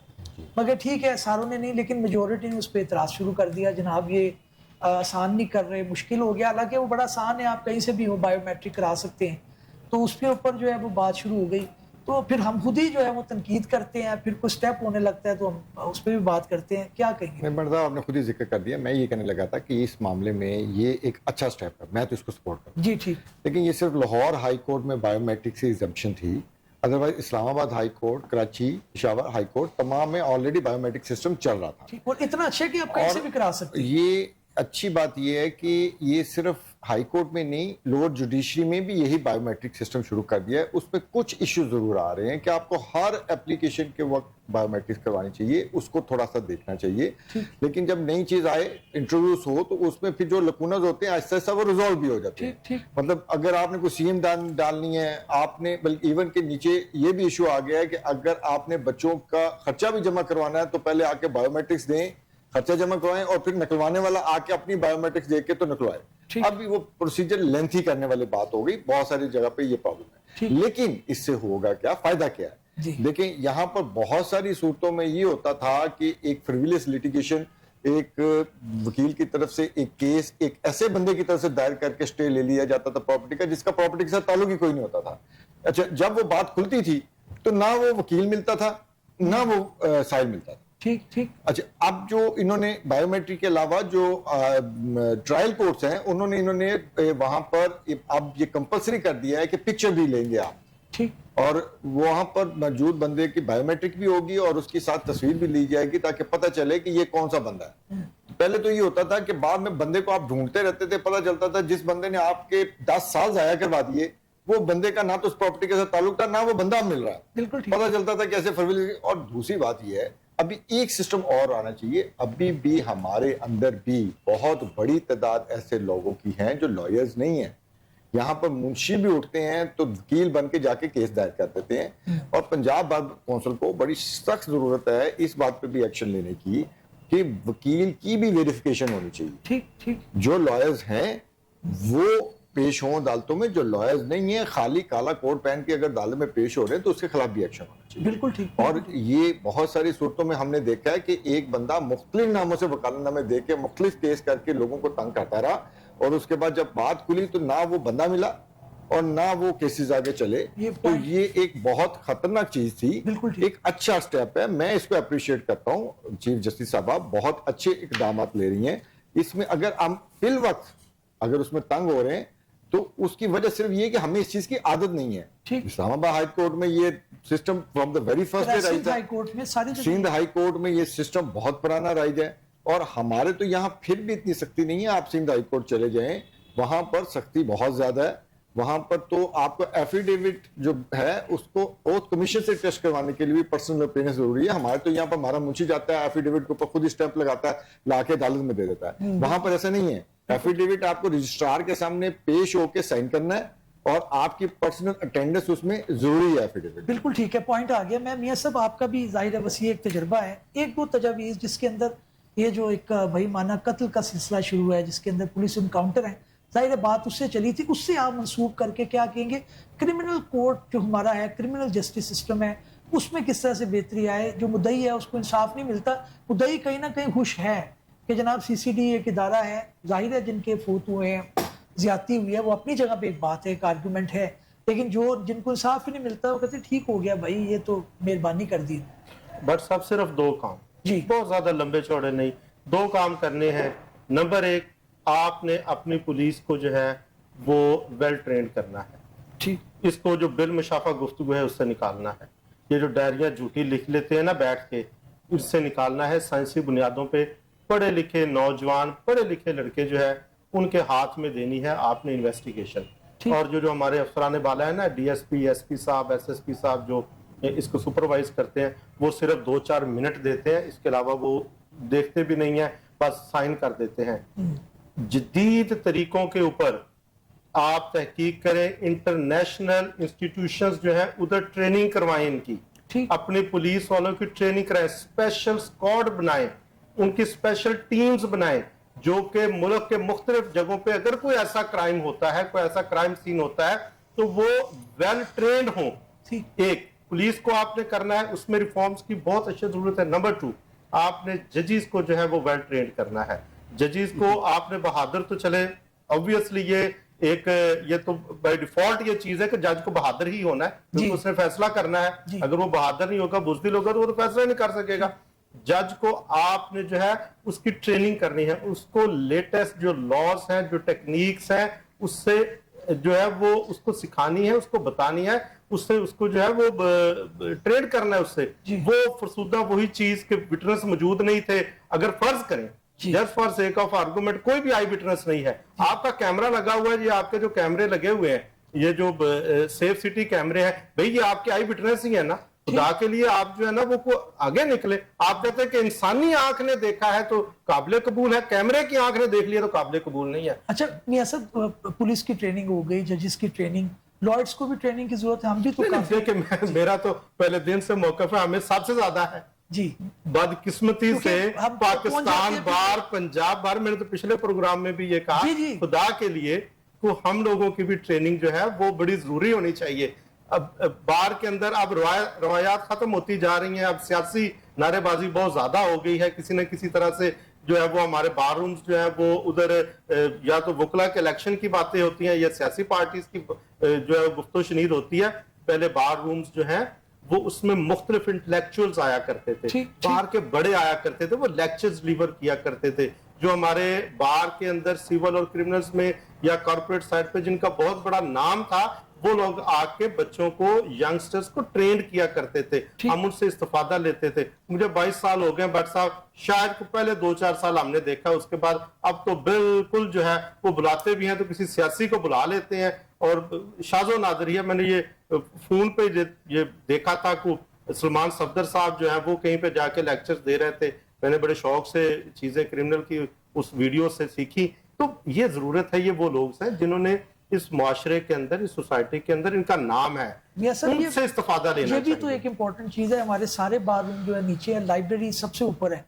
मगर ठीक है सारों ने नहीं, लेकिन मेजोरिटी ने उस पर एतराज शुरू कर दिया, जनाब ये आसान नहीं कर रहे, मुश्किल हो गया। हालांकि वो बड़ा आसान है, आप कहीं से भी हो बायोमेट्रिक करा सकते हैं। तो उसके ऊपर जो है वो बात शुरू हो गई, तो फिर हम खुद ही जो है वो तनकीद करते हैं, फिर कुछ स्टेप होने लगता है तो हम उस पर भी बात करते हैं। क्या कहेंगे?
मैं साहब आपने खुद ही जिक्र कर दिया, मैं ये कहने लगा था कि इस मामले में ये एक अच्छा स्टेप है, मैं तो इसको सपोर्ट करता हूं।
जी ठीक।
लेकिन ये सिर्फ लाहौर हाई कोर्ट में बायोमेट्रिक से एग्जम्पशन थी, otherwise Islamabad high court, Karachi, Peshawar high court, तमाम में ऑलरेडी बायोमेट्रिक सिस्टम चल रहा था।
और इतना अच्छा है कि आप कहीं से भी करा सकते हैं।
ये अच्छी बात ये है कि ये सिर्फ हाई कोर्ट में नहीं, लोअर जुडिशरी में भी यही बायोमेट्रिक सिस्टम शुरू कर दिया है। उसमें कुछ इश्यू जरूर आ रहे हैं कि आपको हर एप्लीकेशन के वक्त बायोमेट्रिक्स करवानी चाहिए, उसको थोड़ा सा देखना चाहिए। लेकिन जब नई चीज आए, इंट्रोड्यूस हो, तो उसमें फिर जो लकूनस होते हैं आहिस्ता आहिस्ता वो रिजॉल्व भी हो जाते हैं। मतलब अगर आपने कोई सीएम डालनी है, आपने बल्कि इवन के नीचे ये भी इशू आ गया है कि अगर आपने बच्चों का खर्चा भी जमा करवाना है तो पहले आके बायोमेट्रिक्स दें, खर्चा जमा करवाएं, और फिर निकलवाने वाला आके अपनी बायोमेट्रिक्स देख के तो निकलवाए। अब वो प्रोसीजर लेंथी करने वाली बात हो गई, बहुत सारी जगह पे ये प्रॉब्लम है। लेकिन इससे होगा क्या, फायदा क्या है? देखिए यहाँ पर बहुत सारी सूरतों में ये होता था कि एक फ्रिविलियस लिटिगेशन, एक वकील की तरफ से एक केस एक ऐसे बंदे की तरफ से दायर करके स्टे ले लिया जाता था प्रॉपर्टी का, जिसका प्रॉपर्टी के साथ ताल्लुक ही कोई नहीं होता था। अच्छा, जब वो बात खुलती थी तो ना वो वकील मिलता था ना वो साइल मिलता था।
ठीक ठीक।
अच्छा, अब जो इन्होंने बायोमेट्रिक के अलावा जो ट्रायल कोर्ट्स हैं, इन्होंने वहां पर अब ये कंपलसरी कर दिया है कि पिक्चर भी लेंगे आप।
ठीक।
और वहां पर मौजूद बंदे की बायोमेट्रिक भी होगी और उसके साथ तस्वीर भी ली जाएगी ताकि पता चले कि ये कौन सा बंदा है। पहले तो ये होता था कि बाद में बंदे को आप ढूंढते रहते थे, पता चलता था जिस बंदे ने आपके 10 साल जाया करवा दिए, वो बंदे का ना तो उस प्रॉपर्टी के साथ ताल्लुक था, ना वो बंदा मिल रहा है।
बिल्कुल ठीक।
पता चलता था कैसे फरवरी। और दूसरी बात ये है, अभी एक सिस्टम और आना चाहिए। अभी भी हमारे अंदर भी बहुत बड़ी तादाद ऐसे लोगों की हैं जो लॉयर्स नहीं हैं। यहाँ पर मुंशी भी उठते हैं तो वकील बन के जाके केस दायर कर देते हैं। और पंजाब बार काउंसिल को बड़ी सख्त जरूरत है इस बात पे भी एक्शन लेने की कि वकील की भी वेरिफिकेशन होनी चाहिए।
ठीक ठीक।
जो लॉयर्स हैं वो पेश हों अदालतों में, जो लॉयर्स नहीं है खाली काला कोट पहन के अगर अदालत में पेश हो रहे हैं तो उसके खिलाफ भी एक्शन होना चाहिए।
बिल्कुल ठीक।
और ये बहुत सारी सूरतों में हमने देखा है कि एक बंदा मुख्तलिफ नामों से वकालतनामे दे के मुख्तलिफ केस करके लोगों को तंग करता रहा, और उसके बाद जब बात खुली तो ना वो बंदा मिला और ना वो केसेस आगे चले। तो ये एक बहुत खतरनाक चीज थी। एक अच्छा स्टेप है, मैं इसको अप्रिशिएट करता हूँ। चीफ जस्टिस साहबा बहुत अच्छे इकदाम ले रही हैं इसमें। अगर हम फिल वक्त अगर उसमें तंग हो रहे हैं तो उसकी वजह सिर्फ ये कि हमें इस चीज की आदत नहीं है। इस्लामाबाद हाई कोर्ट में ये system from the very first day rise है, सिंध हाई कोर्ट में ये सिस्टम बहुत पुराना राइज है। और हमारे तो यहाँ फिर भी इतनी सख्ती नहीं है। आप सिंध हाई कोर्ट चले जाएं, वहां पर सख्ती बहुत ज्यादा है। वहां पर तो आपको एफिडेविट जो है उसको ओथ कमीशन से टेस्ट करवाने के लिए भी पर्सनल ओपिनियन जरूरी है। हमारे तो यहाँ पर हमारा मुंशी जाता है, एफिडेविट के ऊपर खुद ही स्टैंप लगाता है, लाके अदालत में दे देता है। वहां पर ऐसा नहीं है। एफिडेविट आपको रजिस्ट्रार के सामने पेश होकर साइन करना है और आपकी पर्सनल अटेंडेंस उसमें जरूरी है। एफिडेविट बिल्कुल
ठीक है, पॉइंट आ गया। मैं मियां साहब आपका भी जाहिर है वसी एक तजर्बा है, एक दो तजावीज़ जिसके अंदर ये जो एक भाई माना कत्ल का सिलसिला शुरू है जिसके अंदर पुलिस इनकाउंटर है, जाहिर है बात उससे चली थी, उससे आप मंसूब करके क्या कहेंगे क्रिमिनल कोर्ट जो हमारा है, क्रिमिनल जस्टिस सिस्टम है, उसमें किस तरह से बेहतरी आए? जो मुद्दई है उसको इंसाफ नहीं मिलता, मुद्दई कहीं ना कहीं खुश है कि जनाब सीसीडी एक इदारा है, जाहिर है जिनके फौत हुए हैं, ज्यादती हुई है, वो अपनी जगह पे एक बात है, एक आर्गूमेंट है, लेकिन जो जिनको इंसाफ ही नहीं मिलता वो कहते ठीक हो गया भाई, ये तो मेहरबानी कर दी।
बट सब सिर्फ दो काम जी, बहुत ज्यादा लंबे चौड़े नहीं, दो काम करने हैं। नंबर एक, आपने अपनी पुलिस को जो है वो वेल ट्रेंड करना है। ठीक, इसको जो बिल मुशाफा गुफ्तगू है उससे निकालना है। ये जो डायरियां झूठी लिख लेते हैं ना बैठ के, उससे निकालना है। साइंसी बुनियादों पे पढ़े लिखे नौजवान, पढ़े लिखे लड़के जो है उनके हाथ में देनी है आपने इन्वेस्टिगेशन। और जो हमारे अफसरान बाला है ना, डीएसपी, एसपी साहब, एसएसपी साहब जो इसको सुपरवाइज करते हैं, वो सिर्फ 2-4 मिनट देते हैं, इसके अलावा वो देखते भी नहीं है, बस साइन कर देते हैं। जदीद तरीकों के ऊपर आप तहकीक करें, इंटरनेशनल इंस्टीट्यूशंस जो है उधर ट्रेनिंग करवाएं इनकी, अपने पुलिस वालों की ट्रेनिंग कराएं, स्पेशल स्क्वाड बनाएं, उनकी स्पेशल टीम्स बनाएं, जो कि मुल्क के मुख्तलिफ जगहों पे अगर कोई ऐसा क्राइम होता है, कोई ऐसा क्राइम सीन होता है, तो वो वेल ट्रेंड हो। एक पुलिस को आपने करना है, उसमें रिफॉर्म्स की बहुत अच्छी जरूरत है। नंबर 2, आपने जजेस को जो है वो वेल ट्रेंड करना है। जजेस को आपने बहादुर तो चले, ऑब्वियसली ये तो बाय डिफॉल्ट ये चीज है कि जज को बहादुर ही होना है, क्योंकि उसने फैसला करना है। अगर वो बहादुर नहीं होगा, बुज़दिल होगा, तो वो तो फैसला नहीं कर सकेगा। जज को आपने जो है उसकी ट्रेनिंग करनी है, उसको लेटेस्ट जो लॉज हैं, जो टेक्निक्स हैं, उससे जो है वो उसको सिखानी है, उसको बतानी है, उससे उसको जो है वो ट्रेड करना है उससे। वो फरसूदा वही चीज के विटनेस मौजूद नहीं थे, अगर फर्ज करें just for sake of argument कोई भी आई विटनेस नहीं है, आपका कैमरा लगा हुआ है, ये आपके जो कैमरे लगे हुए हैं, ये जो सेफ सिटी कैमरे हैं, भाई ये आपके आई विटनेस ही है ना। खुदा के लिए आप जो है ना वो आगे निकले। आप कहते हैं कि इंसानी आंख ने देखा है तो काबिल कबूल है, कैमरे की आंख ने देख लिया तो काबिल कबूल नहीं है।
अच्छा मियां साहब, पुलिस की ट्रेनिंग हो गई, जजेस की ट्रेनिंग, लॉयर्स को भी ट्रेनिंग की जरूरत है। हम भी तो
देखिए मेरा तो पहले दिन से मौकफ है, हमें सबसे ज्यादा है
जी।
बदकिस्मती से पाकिस्तान बार, पंजाब बार, मैंने तो पिछले प्रोग्राम में भी ये कहा, खुदा के लिए तो हम लोगों की भी ट्रेनिंग जो है वो बड़ी जरूरी होनी चाहिए। अब बार के अंदर अब रवायात खत्म होती जा रही हैं, अब सियासी नारेबाजी बहुत ज्यादा हो गई है। किसी न किसी तरह से जो है वो हमारे बार रूम्स जो है वो उधर या तो वकला के इलेक्शन की बातें होती हैं या सियासी पार्टीज की जो है गुफ्तो शनीद होती है। पहले बार रूम्स जो है वो उसमें मुख्तलिफ इंटेलेक्चुअल्स आया करते थे, बार के बड़े आया करते थे, वो लेक्चर्स डिलीवर किया करते थे। जो हमारे बार के अंदर सिविल और क्रिमिनल्स में या कॉर्पोरेट साइड पे जिनका बहुत बड़ा नाम था, वो लोग आके बच्चों को, यंगस्टर्स को ट्रेन किया करते थे, हम उनसे इस्तेफादा लेते थे। मुझे 22 साल हो गए बट साहब, शायद पहले 2-4 साल हमने देखा, उसके बाद अब तो बिल्कुल जो है वो बुलाते भी हैं तो किसी सियासी को बुला लेते हैं। और शाजो नादरिया, मैंने ये फोन पे ये देखा था कि सलमान सफदर साहब जो है वो कहीं पे जाके लेक्चर्स दे रहे थे। मैंने बड़े शौक से चीजें क्रिमिनल की उस वीडियो से सीखी। तो ये जरूरत है, ये वो लोग हैं जिन्होंने इस मुआशरे के अंदर, इस सोसाइटी के अंदर इनका नाम है, उनसे इस्तेफादा लेना
चाहिए। ये भी तो एक इम्पोर्टेंट चीज है। हमारे सारे बार रूम जो है नीचे है, लाइब्रेरी सबसे ऊपर है,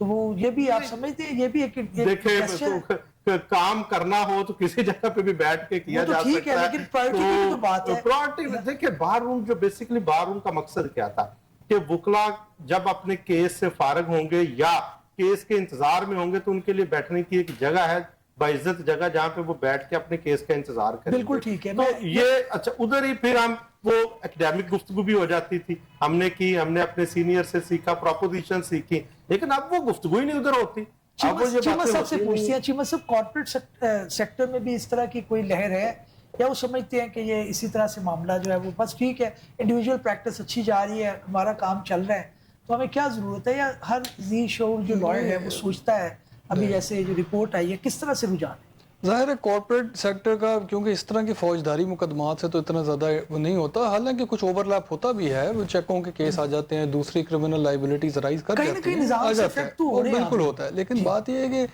तो वो ये भी आप समझते हैं, ये भी एक
देखिए काम करना हो तो किसी जगह पे भी बैठ के किया जा सकता है,
लेकिन प्रायोरिटी की तो बात है।
प्रायोरिटी देखिए, बार रूम जो बेसिकली बार रूम का मकसद क्या था कि वकला जब अपने केस से फारग होंगे या केस के इंतजार में होंगे तो उनके लिए बैठने की एक जगह है, बाइज्जत जगह, जहां पे वो बैठ के अपने केस का इंतजार करें।
बिल्कुल ठीक है।
तो ये अच्छा, उधर ही फिर हम वो एकेडमिक गुफ्तगू भी हो जाती थी, हमने अपने सीनियर से सीखा, प्रोपोजिशन सीखी, लेकिन अब वो गुफ्तगू ही नहीं उधर होती।
चीमत साहब से पूछती है, चीमत साहब कॉर्पोरेट सेक्टर में भी इस तरह की कोई लहर है या वो समझते हैं कि ये इसी तरह से मामला जो है वो बस ठीक है, इंडिविजुअल प्रैक्टिस अच्छी जा रही है, हमारा काम चल रहा है, तो हमें क्या जरूरत है? या हर जी शोर जो लॉयर है वो सोचता है, अभी जैसे जो रिपोर्ट आई है, किस तरह से रुझान है?
ज़ाहिर है कॉर्पोरेट सेक्टर का, क्योंकि इस तरह की फौजदारी मुकदमात से तो इतना ज़्यादा नहीं होता, हालांकि कुछ ओवरलैप होता भी है, वो चेकों के केस आ जाते हैं, दूसरी क्रिमिनल लाइबिलिटीज राइज कर जाती हैं, आ जाता है, बिल्कुल होता है। लेकिन बात यह है कि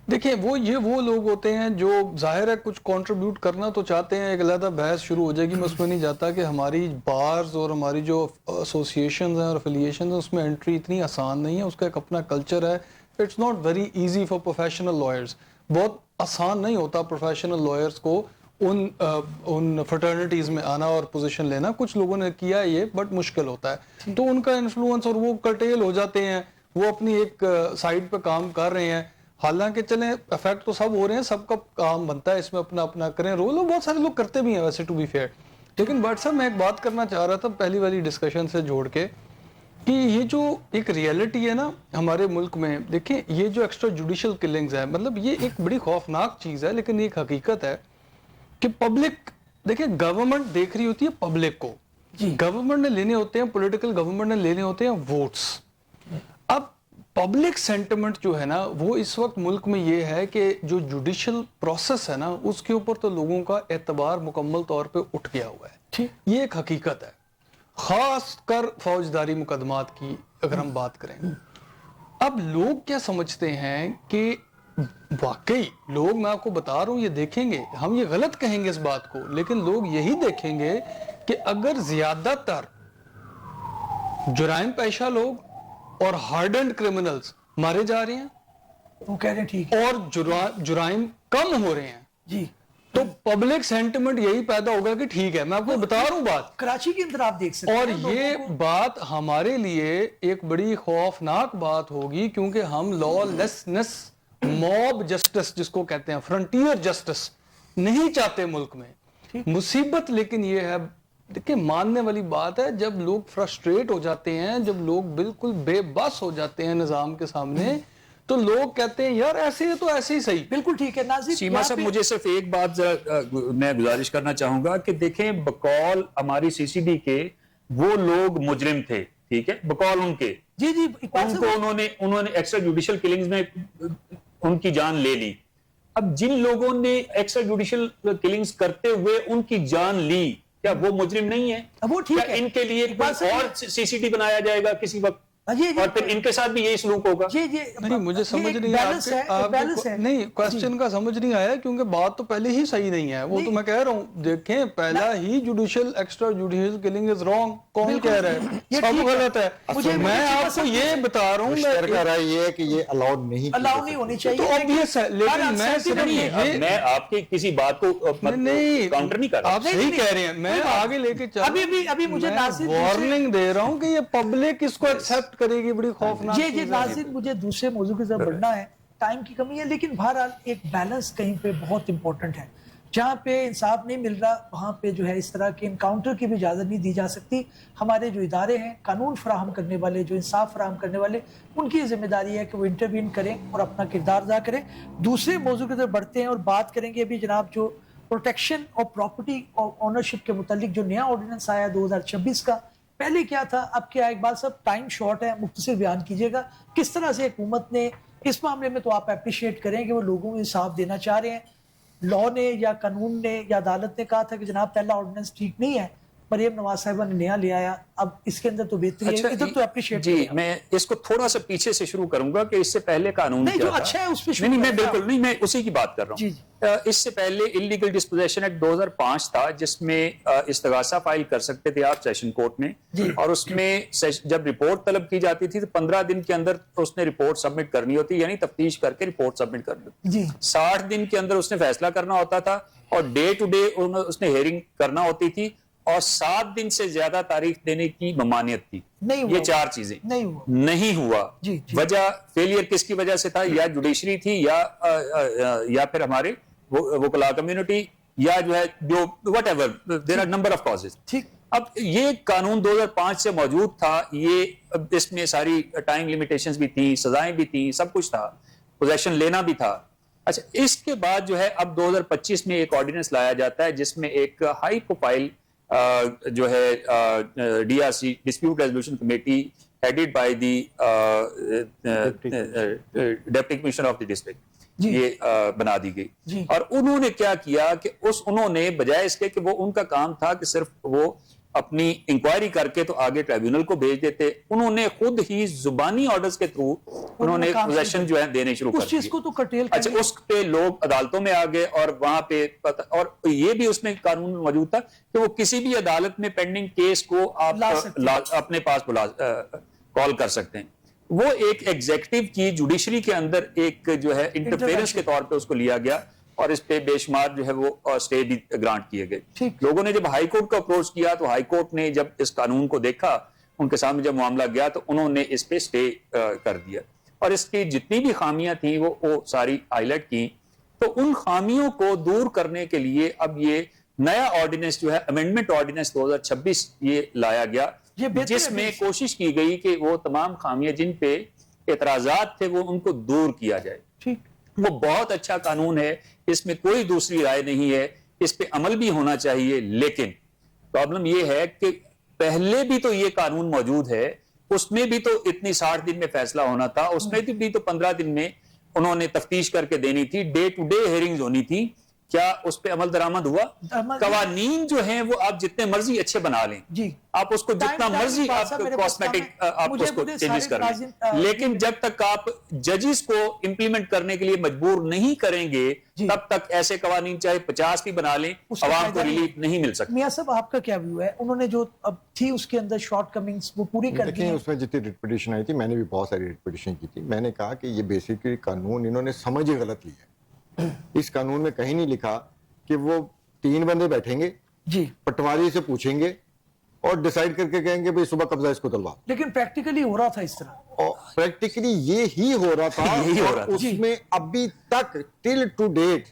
देखिए वो लोग होते हैं जो ज़ाहिर है कुछ कंट्रीब्यूट करना तो चाहते हैं। एक अलग बहस शुरू हो जाएगी, मैं उसमें नहीं जाता कि हमारी बार्स और हमारी जो एसोसिएशंस हैं और एफिलिएशंस हैं उसमें एंट्री इतनी आसान नहीं है, उसका एक अपना कल्चर है। It's not very easy for professional lawyers, बहुत आसान नहीं होता प्रोफेशनल लॉयर्स को उन फ्रेटर्निटीज़ में आना और पोजीशन लेना। कुछ लोगों ने किया ये, बट मुश्किल होता है, तो उनका इन्फ्लुएंस और वो कर्टेल हो जाते हैं, वो अपनी एक साइड पे काम कर रहे हैं। हालांकि चलें इफेक्ट तो सब हो रहे हैं, सबका काम बनता है इसमें अपना अपना करें रोल, और बहुत सारे लोग करते भी हैं वैसे, टू बी फेयर। लेकिन बट साहब मैं एक बात करना चाह रहा था पहली वाली डिस्कशन से जोड़ के, कि ये जो एक रियलिटी है ना हमारे मुल्क में, देखें ये जो एक्स्ट्रा जुडिशियल किलिंग्स है, मतलब ये एक बड़ी खौफनाक चीज़ है, लेकिन एक हकीकत है कि पब्लिक, देखिए गवर्नमेंट देख रही होती है पब्लिक को, गवर्नमेंट ने लेने होते हैं, पॉलिटिकल गवर्नमेंट ने लेने होते हैं वोट्स। अब पब्लिक सेंटिमेंट जो है ना वो इस वक्त मुल्क में ये है कि जो जुडिशियल प्रोसेस है ना उसके ऊपर तो लोगों का एतबार मुकम्मल तौर पे उठ गया हुआ है, ये एक हकीकत है। खास कर फौजदारी मुकदमात की अगर हम बात करें, अब लोग क्या समझते हैं कि वाकई लोग, मैं आपको बता रहा हूं, ये देखेंगे, हम ये गलत कहेंगे इस बात को, लेकिन लोग यही देखेंगे कि अगर ज्यादातर जुराइम पेशा लोग और हार्डन्ड क्रिमिनल्स मारे जा रहे हैं
وہ کہہ رہے ہیں ٹھیک ہے
اور جرائم کم ہو رہے ہیں
جی،
تو پبلک سینٹیمنٹ یہی پیدا ہوگا کہ ٹھیک ہے. میں آپ کو بتا رہا ہوں بات,
کراچی کے اندر آپ دیکھ سکتے ہیں
اور یہ بات ہمارے لیے ایک بڑی خوفناک بات ہوگی, کیونکہ ہم لا لیسنس, موب جسٹس جس کو کہتے ہیں, فرنٹیئر جسٹس نہیں چاہتے ملک میں. مصیبت لیکن یہ ہے, دیکھیں ماننے والی بات ہے, جب لوگ فرسٹریٹ ہو جاتے ہیں, جب لوگ بالکل بے بس ہو جاتے ہیں نظام کے سامنے, تو لوگ کہتے ہیں یار ایسے ہے تو ایسے ہی صحیح.
بالکل ٹھیک ہے. ناظرین
سیما صاحب مجھے صرف ایک بات میں گزارش کرنا چاہوں گا کہ دیکھیں بقول ہماری سی سی ڈی کے وہ لوگ مجرم تھے, ٹھیک ہے, بقول ان کے,
جی جی
ان کو انہوں نے ایکسٹرا جوڈیشل کلنگز میں ان کی جان لے لی. اب جن لوگوں نے ایکسٹرا جوڈیشل کلنگز کرتے ہوئے ان کی جان لی, کیا وہ مجرم نہیں ہے؟
وہ ٹھیک
کیا ان کے لیے اور سی سی ٹی بنایا جائے گا کسی وقت, اور پھر ان کے ساتھ بھی یہی سلوک ہوگا؟
نہیں مجھے سمجھ نہیں آیا, نہیں کوسچن کا سمجھ نہیں آیا, کیونکہ بات تو پہلے ہی صحیح نہیں ہے. وہ تو میں کہہ رہا ہوں, دیکھیں پہلا ہی judicial extra judicial killing is wrong. کون کہہ رہا ہے سب غلط ہے؟ میں آپ کو یہ بتا رہا ہوں,
مشترکہ رائے یہ ہے کہ یہ الاؤڈ نہیں
ہونی چاہیے.
تو obvious ہے, لیکن
میں آپ کی کسی بات کو کاؤنٹر نہیں کر رہا.
آپ صحیح کہہ رہے ہیں, میں آگے لے کے چل
ابھی مجھے
وارننگ دے رہا ہوں کہ یہ پبلک اس کو ایکسپٹ کرے گی, بڑی خوفناک.
جی ناظرین مجھے دوسرے موضوع کی طرف بڑھنا ہے, ٹائم کی کمی ہے, لیکن بہرحال ایک بیلنس کہیں پہ بہت امپورٹنٹ ہے. جہاں پہ انصاف نہیں مل رہا وہاں پہ جو ہے اس طرح کے انکاؤنٹر کی بھی اجازت نہیں دی جا سکتی. ہمارے جو ادارے ہیں قانون فراہم کرنے والے, جو انصاف فراہم کرنے والے, ان کی ذمہ داری ہے کہ وہ انٹروین کریں اور اپنا کردار ادا کریں. دوسرے موضوع کی طرف بڑھتے ہیں اور بات کریں گے ابھی جناب جو پروٹیکشن اور پراپرٹی اور اونرشپ کے متعلق جو نیا آرڈیننس آیا 2026 کا. پہلے کیا تھا, اب کیا؟ اقبال صاحب ٹائم شارٹ ہے, مختصر بیان کیجئے گا کس طرح سے حکومت نے اس معاملے میں, تو آپ اپریشیٹ کریں کہ وہ لوگوں کو انصاف دینا چاہ رہے ہیں. لا نے یا قانون نے یا عدالت نے کہا تھا کہ جناب پہلا آرڈیننس ٹھیک نہیں ہے, مریم نواز صاحبہ نے نیا لے آیا, اب اس کے اندر تو بہتری ہے, ادھر تو اپریشیٹ.
جی میں اس کو تھوڑا سا پیچھے سے شروع کروں گا کہ اس سے پہلے قانون
نہیں جو اچھا ہے اس پہ
نہیں میں بالکل نہیں, میں اسی کی بات کر رہا ہوں. اس سے پہلے انلیگل ڈسپوزیشن ایکٹ 2005 تھا, جس میں استغاثہ فائل کر سکتے تھے آپ سیشن کورٹ میں, اور اس میں جب رپورٹ طلب کی جاتی تھی تو 15 دن کے اندر اس نے رپورٹ سبمٹ کرنی ہوتی, یعنی تفتیش کر کے رپورٹ سبمٹ کرنی ہوتی. 60 دن کے اندر اس نے فیصلہ کرنا ہوتا تھا, اور ڈے ٹو ڈے اس نے ہیئرنگ کرنا ہوتی تھی, اور 7 دن سے زیادہ تاریخ دینے کی ممانعت تھی. یہ 4 چیزیں نہیں ہوا. وجہ فیلئر کس کی وجہ سے تھا؟ یا جوڈیشری تھی, یا پھر ہمارے وکلاء کمیونٹی, یا جو ہے جو whatever, there are number of causes. اب یہ قانون 2005 سے موجود تھا, یہ اس میں ساری ٹائم لیمیٹیشنز بھی تھیں, سزائیں بھی تھیں, سب کچھ تھا, پوزیشن لینا بھی تھا. اچھا, اس کے بعد جو ہے اب 2025 میں ایک آرڈیننس لایا جاتا ہے جس میں ایک ہائی پروفائل جو ہے D R C, dispute resolution committee, headed by the deputy commissioner of the district, یہ بنا دی گئی. اور انہوں نے کیا کیا کہ انہوں نے بجائے اس کے کہ وہ ان کا کام تھا کہ صرف وہ اپنی انکوائری کر کے تو آگے ٹریبیونل کو بھیج دیتے, انہوں نے خود ہی زبانی آرڈرز کے تھرو انہوں نے پوزیشن جو ہے دینے شروع کر دیے. اچھا, اس پہ لوگ عدالتوں میں آگے, اور وہاں پہ اور یہ بھی اس میں قانون میں موجود تھا کہ وہ کسی بھی عدالت میں پینڈنگ کیس کو آپ اپنے پاس کال کر سکتے ہیں. وہ ایک ایگزیکٹو کی جوڈیشری کے اندر ایک جو ہے انٹرفیرنس کے طور پہ اس کو لیا گیا, اور اس پہ بے شمار جو ہے وہ اسٹے بھی گرانٹ کیے گئے. لوگوں نے جب ہائی کورٹ کو اپروچ کیا تو ہائی کورٹ نے جب اس قانون کو دیکھا, ان کے سامنے جب معاملہ گیا, تو انہوں نے اس پہ اسٹے کر دیا, اور اس کی جتنی بھی خامیاں تھیں وہ ساری ہائی لائٹ کی. تو ان خامیوں کو دور کرنے کے لیے اب یہ نیا آرڈیننس جو ہے امینڈمنٹ آرڈیننس 2026 یہ لایا گیا, جس میں کوشش کی گئی کہ وہ تمام خامیاں جن پہ اعتراضات تھے وہ ان کو دور کیا جائے. وہ بہت اچھا قانون ہے, اس میں کوئی دوسری رائے نہیں ہے, اس پہ عمل بھی ہونا چاہیے. لیکن پرابلم یہ ہے کہ پہلے بھی تو یہ قانون موجود ہے, اس میں بھی تو اتنی 60 دن میں فیصلہ ہونا تھا, اس میں بھی تو 15 دن میں انہوں نے تفتیش کر کے دینی تھی, ڈے ٹو ڈے ہیئرنگز ہونی تھی. کیا اس پہ عمل درآمد ہوا؟ قوانین جو ہیں وہ آپ جتنے مرضی اچھے بنا لیں, آپ اس کو جتنا مرضی آپ کاسمیٹک آپ اس کو چینجز کر لیں, لیکن جب تک آپ ججز کو امپلیمنٹ کرنے کے لیے مجبور نہیں کریں گے تب تک ایسے قوانین چاہے 50 بھی بنا لیں عوام کو ریلیف نہیں مل سکتی.
میاں صاحب آپ کا کیا ویو ہے؟ انہوں نے جو اب تھی اس کے اندر شارٹ کمنگز وہ پوری کر دی.
اس میں جتنی ریٹ پٹیشن آئی تھی, میں نے بھی بہت ساری ریٹ پٹیشن کی تھی, میں نے کہا کہ یہ بیسیکلی قانون انہوں نے سمجھ غلط لی ہے. اس قانون میں کہیں نہیں لکھا کہ وہ 3 بندے بیٹھیں گے, پٹواری سے پوچھیں گے اور ڈیسائیڈ کر کے کہیں گے بھئی صبح قبضہ اس کو دلوا.
لیکن پریکٹیکلی ہو رہا تھا اس طرح,
پریکٹیکلی یہ ہی ہو رہا تھا. اس میں ابھی تک ٹل ٹو ڈیٹ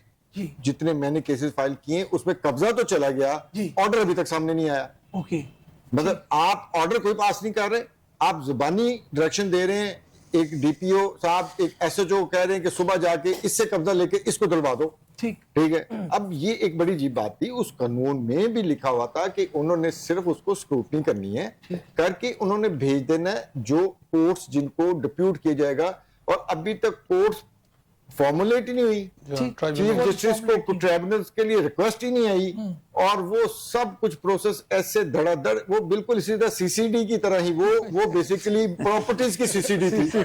جتنے میں نے کیسز فائل کیے اس میں قبضہ تو چلا گیا, آرڈر ابھی تک سامنے نہیں آیا. مطلب آپ آرڈر کوئی پاس نہیں کر رہے, آپ زبانی ڈائریکشن دے رہے ہیں. ایک ڈی پی او صاحب, ایک ایس ایچ او کہہ رہے ہیں کہ صبح جا کے اس سے قبضہ لے کے اس کو دلوا دو. ٹھیک ہے. اب یہ ایک بڑی عجیب بات تھی, اس قانون میں بھی لکھا ہوا تھا کہ انہوں نے صرف اس کو اسکروٹنی کرنی ہے, کر کے انہوں نے بھیج دینا ہے جو کورٹس جن کو ڈپیوٹ کیا جائے گا. اور ابھی تک کورٹس فارمولیٹ ہی نہیں ہوئی, چیف جسٹس کو ٹریبونلز کے لیے ریکویسٹ ہی نہیں آئی, اور وہ سب کچھ پروسیس ایسے دھڑا دھڑ, وہ بالکل اسی طرح سی سی ڈی کی طرح ہی, وہ بیسیکلی پراپرٹیز کی سی سی ڈی تھی.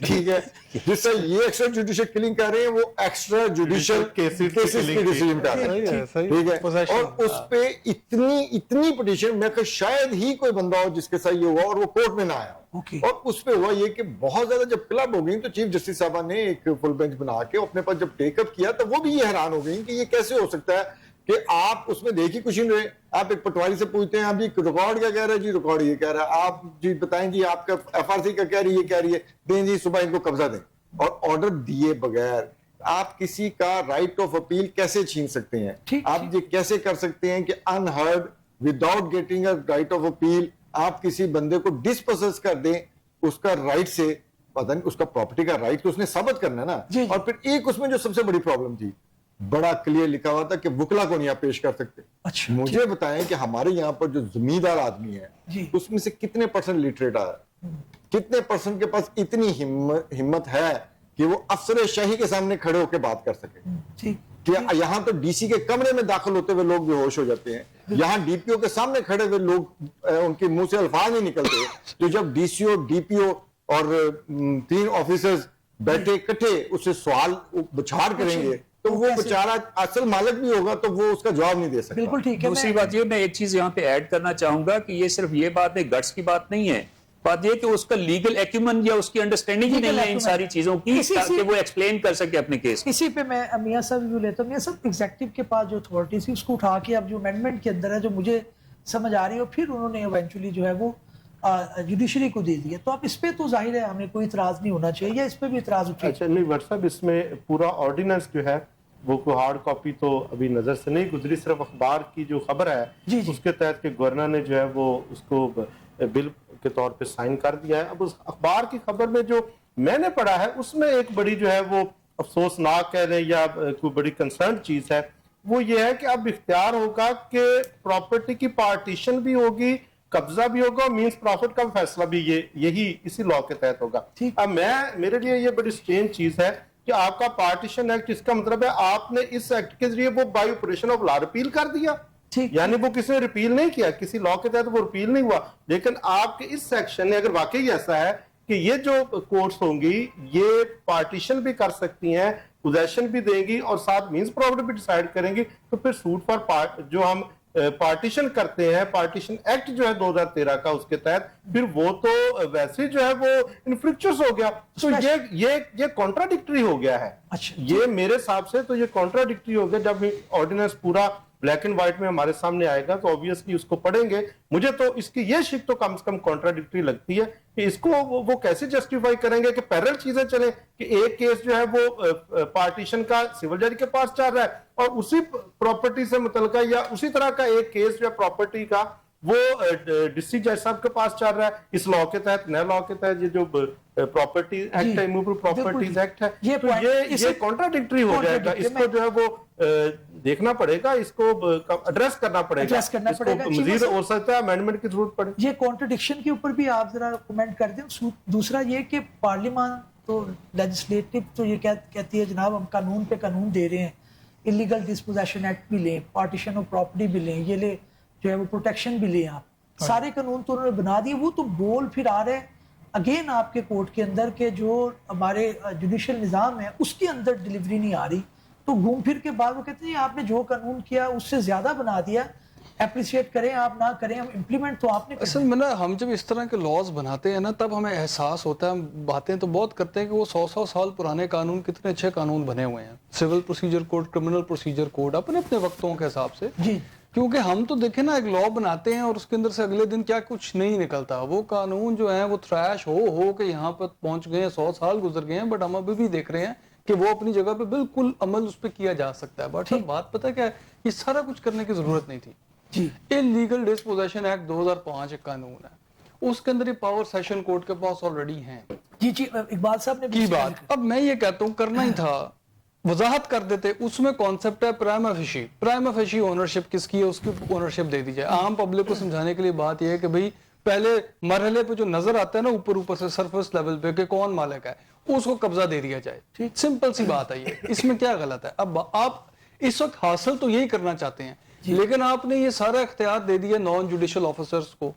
ٹھیک ہے. جس سے یہ ایکسٹرا جوڈیشل کلنگ کر رہے ہیں, وہ ایکسٹرا جوڈیشل کیسز کی ڈیسیژن کر رہے ہیں. ٹھیک ہے. اور اس پہ اتنی پٹیشن, میں کہ شاید ہی کوئی بندہ ہو جس کے ساتھ یہ ہوا اور وہ کورٹ میں نہ آیا. اور اس پہ ہوا یہ کہ بہت زیادہ جب کلب ہو گئی تو چیف جسٹس صاحبہ نے ایک فل بینچ بنا کے اپنے پاس جب ٹیک اپ کیا تو وہ بھی یہ حیران ہو گئی کہ یہ کیسے ہو سکتا ہے کہ آپ اس میں دیکھ ہی کچھ نہیں رہے. آپ ایک پٹواری سے پوچھتے ہیں آپ یہ ریکارڈ کیا کہہ رہا ہے, جی ریکارڈ یہ کہہ رہا ہے, آپ جی بتائیں جی آپ کا ایف آر سی کا کہہ رہی ہے, یہ کہہ رہی ہے, دیں جی صبح ان کو قبضہ دیں. اور آرڈر دیے بغیر آپ کسی کا رائٹ آف اپیل کیسے چھین سکتے ہیں؟ آپ یہ کیسے کر سکتے ہیں کہ unheard without getting a right of appeal آپ کسی بندے کو ڈسپوسس کر دیں اس کا رائٹ سے, پتہ نہیں اس کا پراپرٹی کا رائٹ تو اس نے ثابت کرنا ہے نا. اور پھر ایک اس میں جو سب سے بڑی پرابلم تھی, بڑا کلیئر لکھا ہوا تھا کہ وکلا کو نہیں آپ پیش کر سکتے. مجھے بتائیں کہ ہمارے یہاں پر جو زمیندار آدمی ہے اس میں سے کتنے پرسنٹ لٹریٹ آیا, کتنے پرسنٹ کے پاس اتنی ہمت ہے کہ وہ افسر شاہی کے سامنے کھڑے ہو کے بات کر سکے. کہ یہاں تو ڈی سی کے کمرے میں داخل ہوتے ہوئے لوگ بے ہوش ہو جاتے ہیں, یہاں ڈی پی او کے سامنے کھڑے ہوئے لوگ ان کے منہ سے الفاظ نہیں نکلتے. تو جب ڈی سی او, ڈی پی او اور 3 آفیسرز بیٹھے اکٹھے اس سے سوال بچھاڑ کریں گے تو وہ بیچارہ اصل مالک بھی ہوگا تو وہ اس کا جواب نہیں دے سکتا.
بالکل ٹھیک ہے.
دوسری بات یہ, میں ایک چیز یہاں پہ ایڈ کرنا چاہوں گا کہ یہ صرف یہ بات ہے, گٹس کی بات نہیں ہے, بات یہ کہ اس کا لیگل ایکیومن یا اس کی انڈرسٹینڈنگ ہی نہیں ہے ان ساری چیزوں کی تاکہ وہ ایکسپلین کر سکے اپنے کیس.
اسی پہ میں میاں صاحب بھی لیتا ہوں. میاں صاحب ایگزیکٹو کے پاس جو اتھارٹی تھی اس کو اٹھا کے اب جو امینڈمنٹ کے اندر ہے جو مجھے سمجھ آ رہی ہے, اور پھر انہوں نے ایونچولی جو ہے وہ جوڈیشری کو دے دیا. تو اب اس پہ تو ظاہر ہے ہمیں کوئی اعتراض نہیں ہونا چاہیے, یا اس پہ بھی اعتراض اٹھے؟
اچھا نہیں بٹ صاحب, اس میں پورا آرڈیننس جو ہے وہ کوئی ہارڈ کاپی تو ابھی نظر سے نہیں گزری, صرف اخبار کی جو خبر ہے اس کے تحت کہ گورنر نے جو ہے وہ اس کو بل کے طور پہ سائن کر دیا ہے. اب اس اخبار کی خبر میں جو میں نے پڑھا ہے اس میں ایک بڑی جو ہے وہ افسوسناک کہہ لیں یا کوئی بڑی کنسرن چیز ہے, وہ یہ ہے کہ اب اختیار ہوگا کہ پراپرٹی کی پارٹیشن بھی ہوگی, قبضہ بھی ہوگا, اور مینس پروفٹ کا فیصلہ بھی یہی اسی لاء کے تحت ہوگا. اب میرے لیے یہ بڑی سٹرینج چیز ہے کہ آپ کا پارٹیشن ایکٹ, اس کا مطلب ہے آپ نے اس ایکٹ کے ذریعے وہ by operation of law repeal کر دیا. یعنی وہ کسی نے ریپیل نہیں کیا, کسی لاء کے تحت وہ ریپیل نہیں ہوا, لیکن آپ کے اس سیکشن نے اگر واقعی ایسا ہے کہ یہ جو کورٹس ہوں گی یہ پارٹیشن بھی کر سکتی ہیں, پوزیشن بھی دیں گی اور ساتھ مینس پراپرٹی بھی ڈیسائیڈ کریں گی, تو پھر سوٹ فار جو ہم پارٹیشن کرتے ہیں, پارٹیشن ایکٹ جو ہے 2013 کا, اس کے تحت پھر وہ تو ویسے جو ہے وہ انفرکچرس ہو گیا. تو یہ کانٹراڈکٹری ہو گیا ہے. یہ میرے حساب سے تو یہ کانٹراڈکٹری ہو گیا. جب آرڈیننس پورا بلیک اینڈ وائٹ میں ہمارے سامنے آئے گا تو obviously اس کو پڑھیں گے. مجھے تو اس کی یہ شک تو کم سے کم کانٹراڈکٹری لگتی ہے کہ اس کو وہ کیسے جسٹیفائی کریں گے کہ پیرل چیزیں چلیں کہ ایک کیس جو ہے وہ پارٹیشن کا سول جج کے پاس چل رہا ہے اور اسی پراپرٹی سے متعلقہ یا اسی طرح کا ایک کیس جو ہے پراپرٹی کا وہ ڈسٹرکٹ جج صاحب کے پاس چل رہا ہے. اس لاء کے تحت, نئے لاء کے تحت یہ جو پراپرٹی ایکٹ ہے, موویبل پراپرٹیز ایکٹ ہے, یہ کانٹراڈکٹری ہو جائے گا. اس کو جو ہے وہ دیکھنا پڑے گا, اس کو ایڈریس کرنا پڑے گا, اس کو مزید ہو سکتا ہے امینڈمنٹ کی ضرورت پڑے.
یہ کانٹراڈکشن کے اوپر بھی آپ ذرا کمنٹ کر دیں. دوسرا یہ کہ پارلیمان تو لیجسلیٹو تو یہ کہتی ہے جناب ہم قانون پہ قانون دے رہے ہیں, इलीगल डिस्पोजेशन एक्ट भी लें, पार्टीशन ऑफ प्रॉपर्टी भी लें, ये ले जो है वो प्रोटेक्शन भी लें, आप सारे कानून तो उन्होंने बना दिए, वो तो बोल फिर आ रहे हैं अगेन आपके कोर्ट के अंदर के जो हमारे जुडिशल निज़ाम है उसके अंदर डिलीवरी नहीं आ रही, तो घूम फिर के बाद वो कहते हैं आपने जो कानून किया उससे ज्यादा बना दिया, एप्रिशिएट करें आप ना करें, हम इम्प्लीमेंट तो आपने
असल में ना हम जब इस तरह के लॉज बनाते हैं ना तब हमें एहसास होता है, हम बातें तो बहुत करते हैं कि वो 100 साल पुराने कानून कितने अच्छे कानून बने हुए हैं, civil procedure code, criminal procedure code, अपने अपने वक्तों के हिसाब से
जी,
क्योंकि हम तो देखें ना एक लॉ बनाते हैं और उसके अंदर से अगले दिन क्या कुछ नहीं निकलता, वो कानून जो है वो थ्रैश हो के यहाँ पर पहुंच गए हैं, 100 साल गुजर गए हैं, बट हम अभी भी देख रहे हैं कि वो अपनी जगह पे बिल्कुल अमल उस पर किया जा सकता है। बट सर बात पता क्या है, ये सारा कुछ करने की जरूरत नहीं थी
जी।
इलीगल डिस्पोजेशन एक्ट 2005 एक कानून है, उसके अंदर ये पावर सेशन कोर्ट के पास ऑलरेडी हैं।
जी जी, इकबाल साहब ने
की बात अब मैं ये कहता हूँ करना ही था, वजाहत कर देते। उसमें कॉन्सेप्ट है प्राइमा फेशी ओनरशिप किसकी है, उसकी ओनरशिप दे दी जाए। आम पब्लिक को समझाने के लिए बात यह है कि भाई पहले मरहले पे जो नजर आता है ना ऊपर से सरफेस लेवल पे कि कौन मालिक है, उसको कब्जा दे दिया जाए। सिंपल सी बात है ये, इसमें क्या गलत है। अब आप इस वक्त हासिल तो यही करना चाहते हैं, लेकिन आपने ये सारा इख्तियार दे दिया नॉन जुडिशियल ऑफिसर्स को।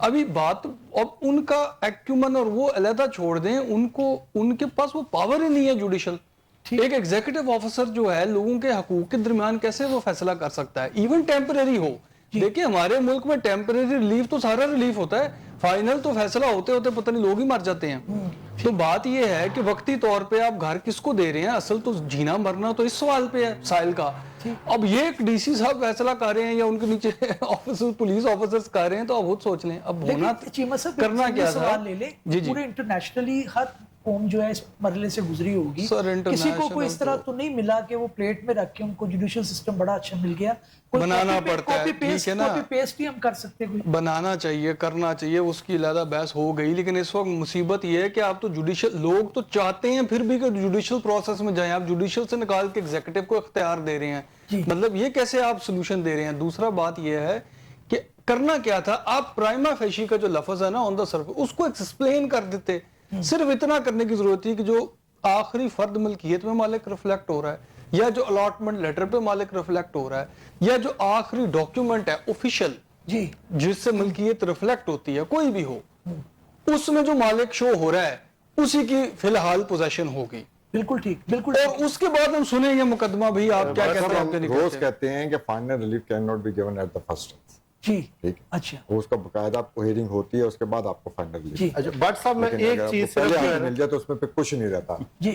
अभी बात अब उनका एक्यूमन और वो अलहदा छोड़ दें, उनको उनके पास वो पावर ही नहीं है जुडिशियल। एक एग्जीक्यूटिव ऑफिसर जो है लोगों के हकूक के दरमियान कैसे वो फैसला कर सकता है, इवन टेम्परेरी हो। देखिए हमारे मुल्क में टेम्परेरी रिलीफ तो सारा रिलीफ होता है, फाइनल तो फैसला होते होते पता नहीं लोग ही मर जाते हैं। तो बात यह है कि वक्ती तौर पे आप घर किसको दे रहे हैं, असल तो जीना मरना तो इस सवाल पे है साहिल का। अब ये एक डीसी साहब फैसला कर रहे हैं या उनके नीचे ऑफिसर पुलिस ऑफिसर्स कर रहे हैं, तो अब खुद सोच लें अब होना करना क्या था।
जी जी, पूरे इंटरनेशनली हर कौम जो है इस मरहले से गुजरी होगी, किसी को कोई इस तरह तो नहीं मिला कि वो प्लेट में रख के उनको जुडिशियल सिस्टम बड़ा अच्छा मिल गया।
बनाना पड़ता है, ठीक है ना,
कॉपी पेस्ट ही हम कर सकते हैं,
बनाना चाहिए, करना चाहिए, उसकी अलग बहस हो गई। लेकिन इस वक्त मुसीबत ये है कि आप तो जुडिशियल लोग तो चाहते हैं फिर भी कि जुडिशियल प्रोसेस में जाएं, आप जुडिशियल से निकाल के एग्जीक्यूटिव को इख्तियार दे रहे हैं, मतलब ये कैसे आप सोल्यूशन दे रहे हैं। दूसरा बात ये है कि करना क्या था, आप प्राइमा फेशी का जो लफ्ज है ना ऑन द सरफेस उसको एक्सप्लेन कर देते। सिर्फ इतना करने की जरूरत थी कि जो आखिरी फर्द मलकियत में मालिक रिफ्लेक्ट हो रहा है, या जो अलॉटमेंट लेटर पे मालिक रिफ्लेक्ट हो रहा है, या जो आखिरी डॉक्यूमेंट है ऑफिशियल जी जिससे मलकियत रिफ्लेक्ट होती है कोई भी हो, उसमें जो मालिक शो हो रहा है उसी की फिलहाल पोजेशन होगी।
बिल्कुल ठीक, बिल्कुल।
और उसके बाद हम सुनेंगे मुकदमा भाई आप क्या कहते हैं।
रोज कहते हैं कि final relief can not be given at the first
जी,
ठीक,
अच्छा,
उसका बकायदा आपको हियरिंग होती है, उसके बाद आपको फाइनल रिलीफ।
अच्छा बट साहब मैं एक चीज
मिल जाए तो उसमें फिर कुछ नहीं रहता
जी।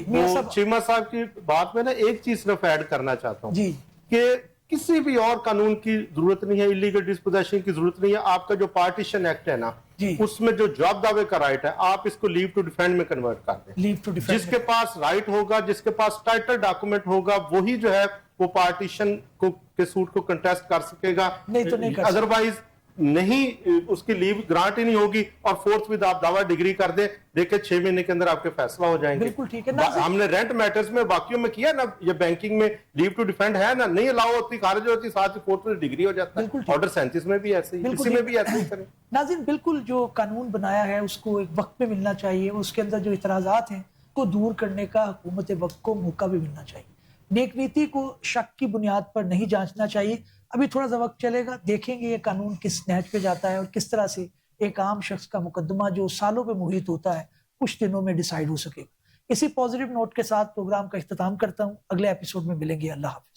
चीमा साहब की बात में ना एक चीज सिर्फ ऐड करना चाहता हूँ जी, कि किसी भी और कानून की जरूरत नहीं है, इलीगल डिस्पोजेशन की जरूरत नहीं है। आपका जो पार्टीशन एक्ट है ना उसमें जो जवाब दावे का राइट है, आप इसको लीव टू डिफेंड में कन्वर्ट कर दें। लीव टू डिफेंड, जिसके पास राइट होगा, जिसके पास टाइटल डॉक्यूमेंट होगा, वही जो है वो पार्टीशन को के सूट को कंटेस्ट कर सकेगा, नहीं तो नहीं कर, अदरवाइज नहीं उसकी लीव ग्रांट ही नहीं होगी। और फोर्थ विद आप दावा डिग्री कर दे, देखिए 6 महीने के अंदर आपके फैसला हो जाएंगे। बिल्कुल ठीक है ना, हमने रेंट मैटर्स में बाकियों में किया ना, ये बैंकिंग में लीव टू डिफेंड है ना, नहीं अलाउ होती, खारिज होती, साथ ही फोर्थ में डिग्री हो जाता है। ऑर्डर 37 में भी ऐसे ही, इसी में भी ऐसे ही करें।
नाज़रीन बिल्कुल जो कानून बनाया है उसको एक वक्त में मिलना चाहिए, उसके अंदर जो इतराजात हैं को दूर करने का हुकूमत वक्त को मौका भी मिलना चाहिए। नेक नीति को शक की बुनियाद पर नहीं जांचना चाहिए। अभी थोड़ा सा वक्त चलेगा, देखेंगे ये कानून किस नहज पे जाता है और किस तरह से एक आम शख्स का मुकदमा जो सालों पे मुहित होता है कुछ दिनों में डिसाइड हो सकेगा। इसी पॉजिटिव नोट के साथ प्रोग्राम का इख्तिताम करता हूँ, अगले एपिसोड में मिलेंगे। अल्लाह हाफिज।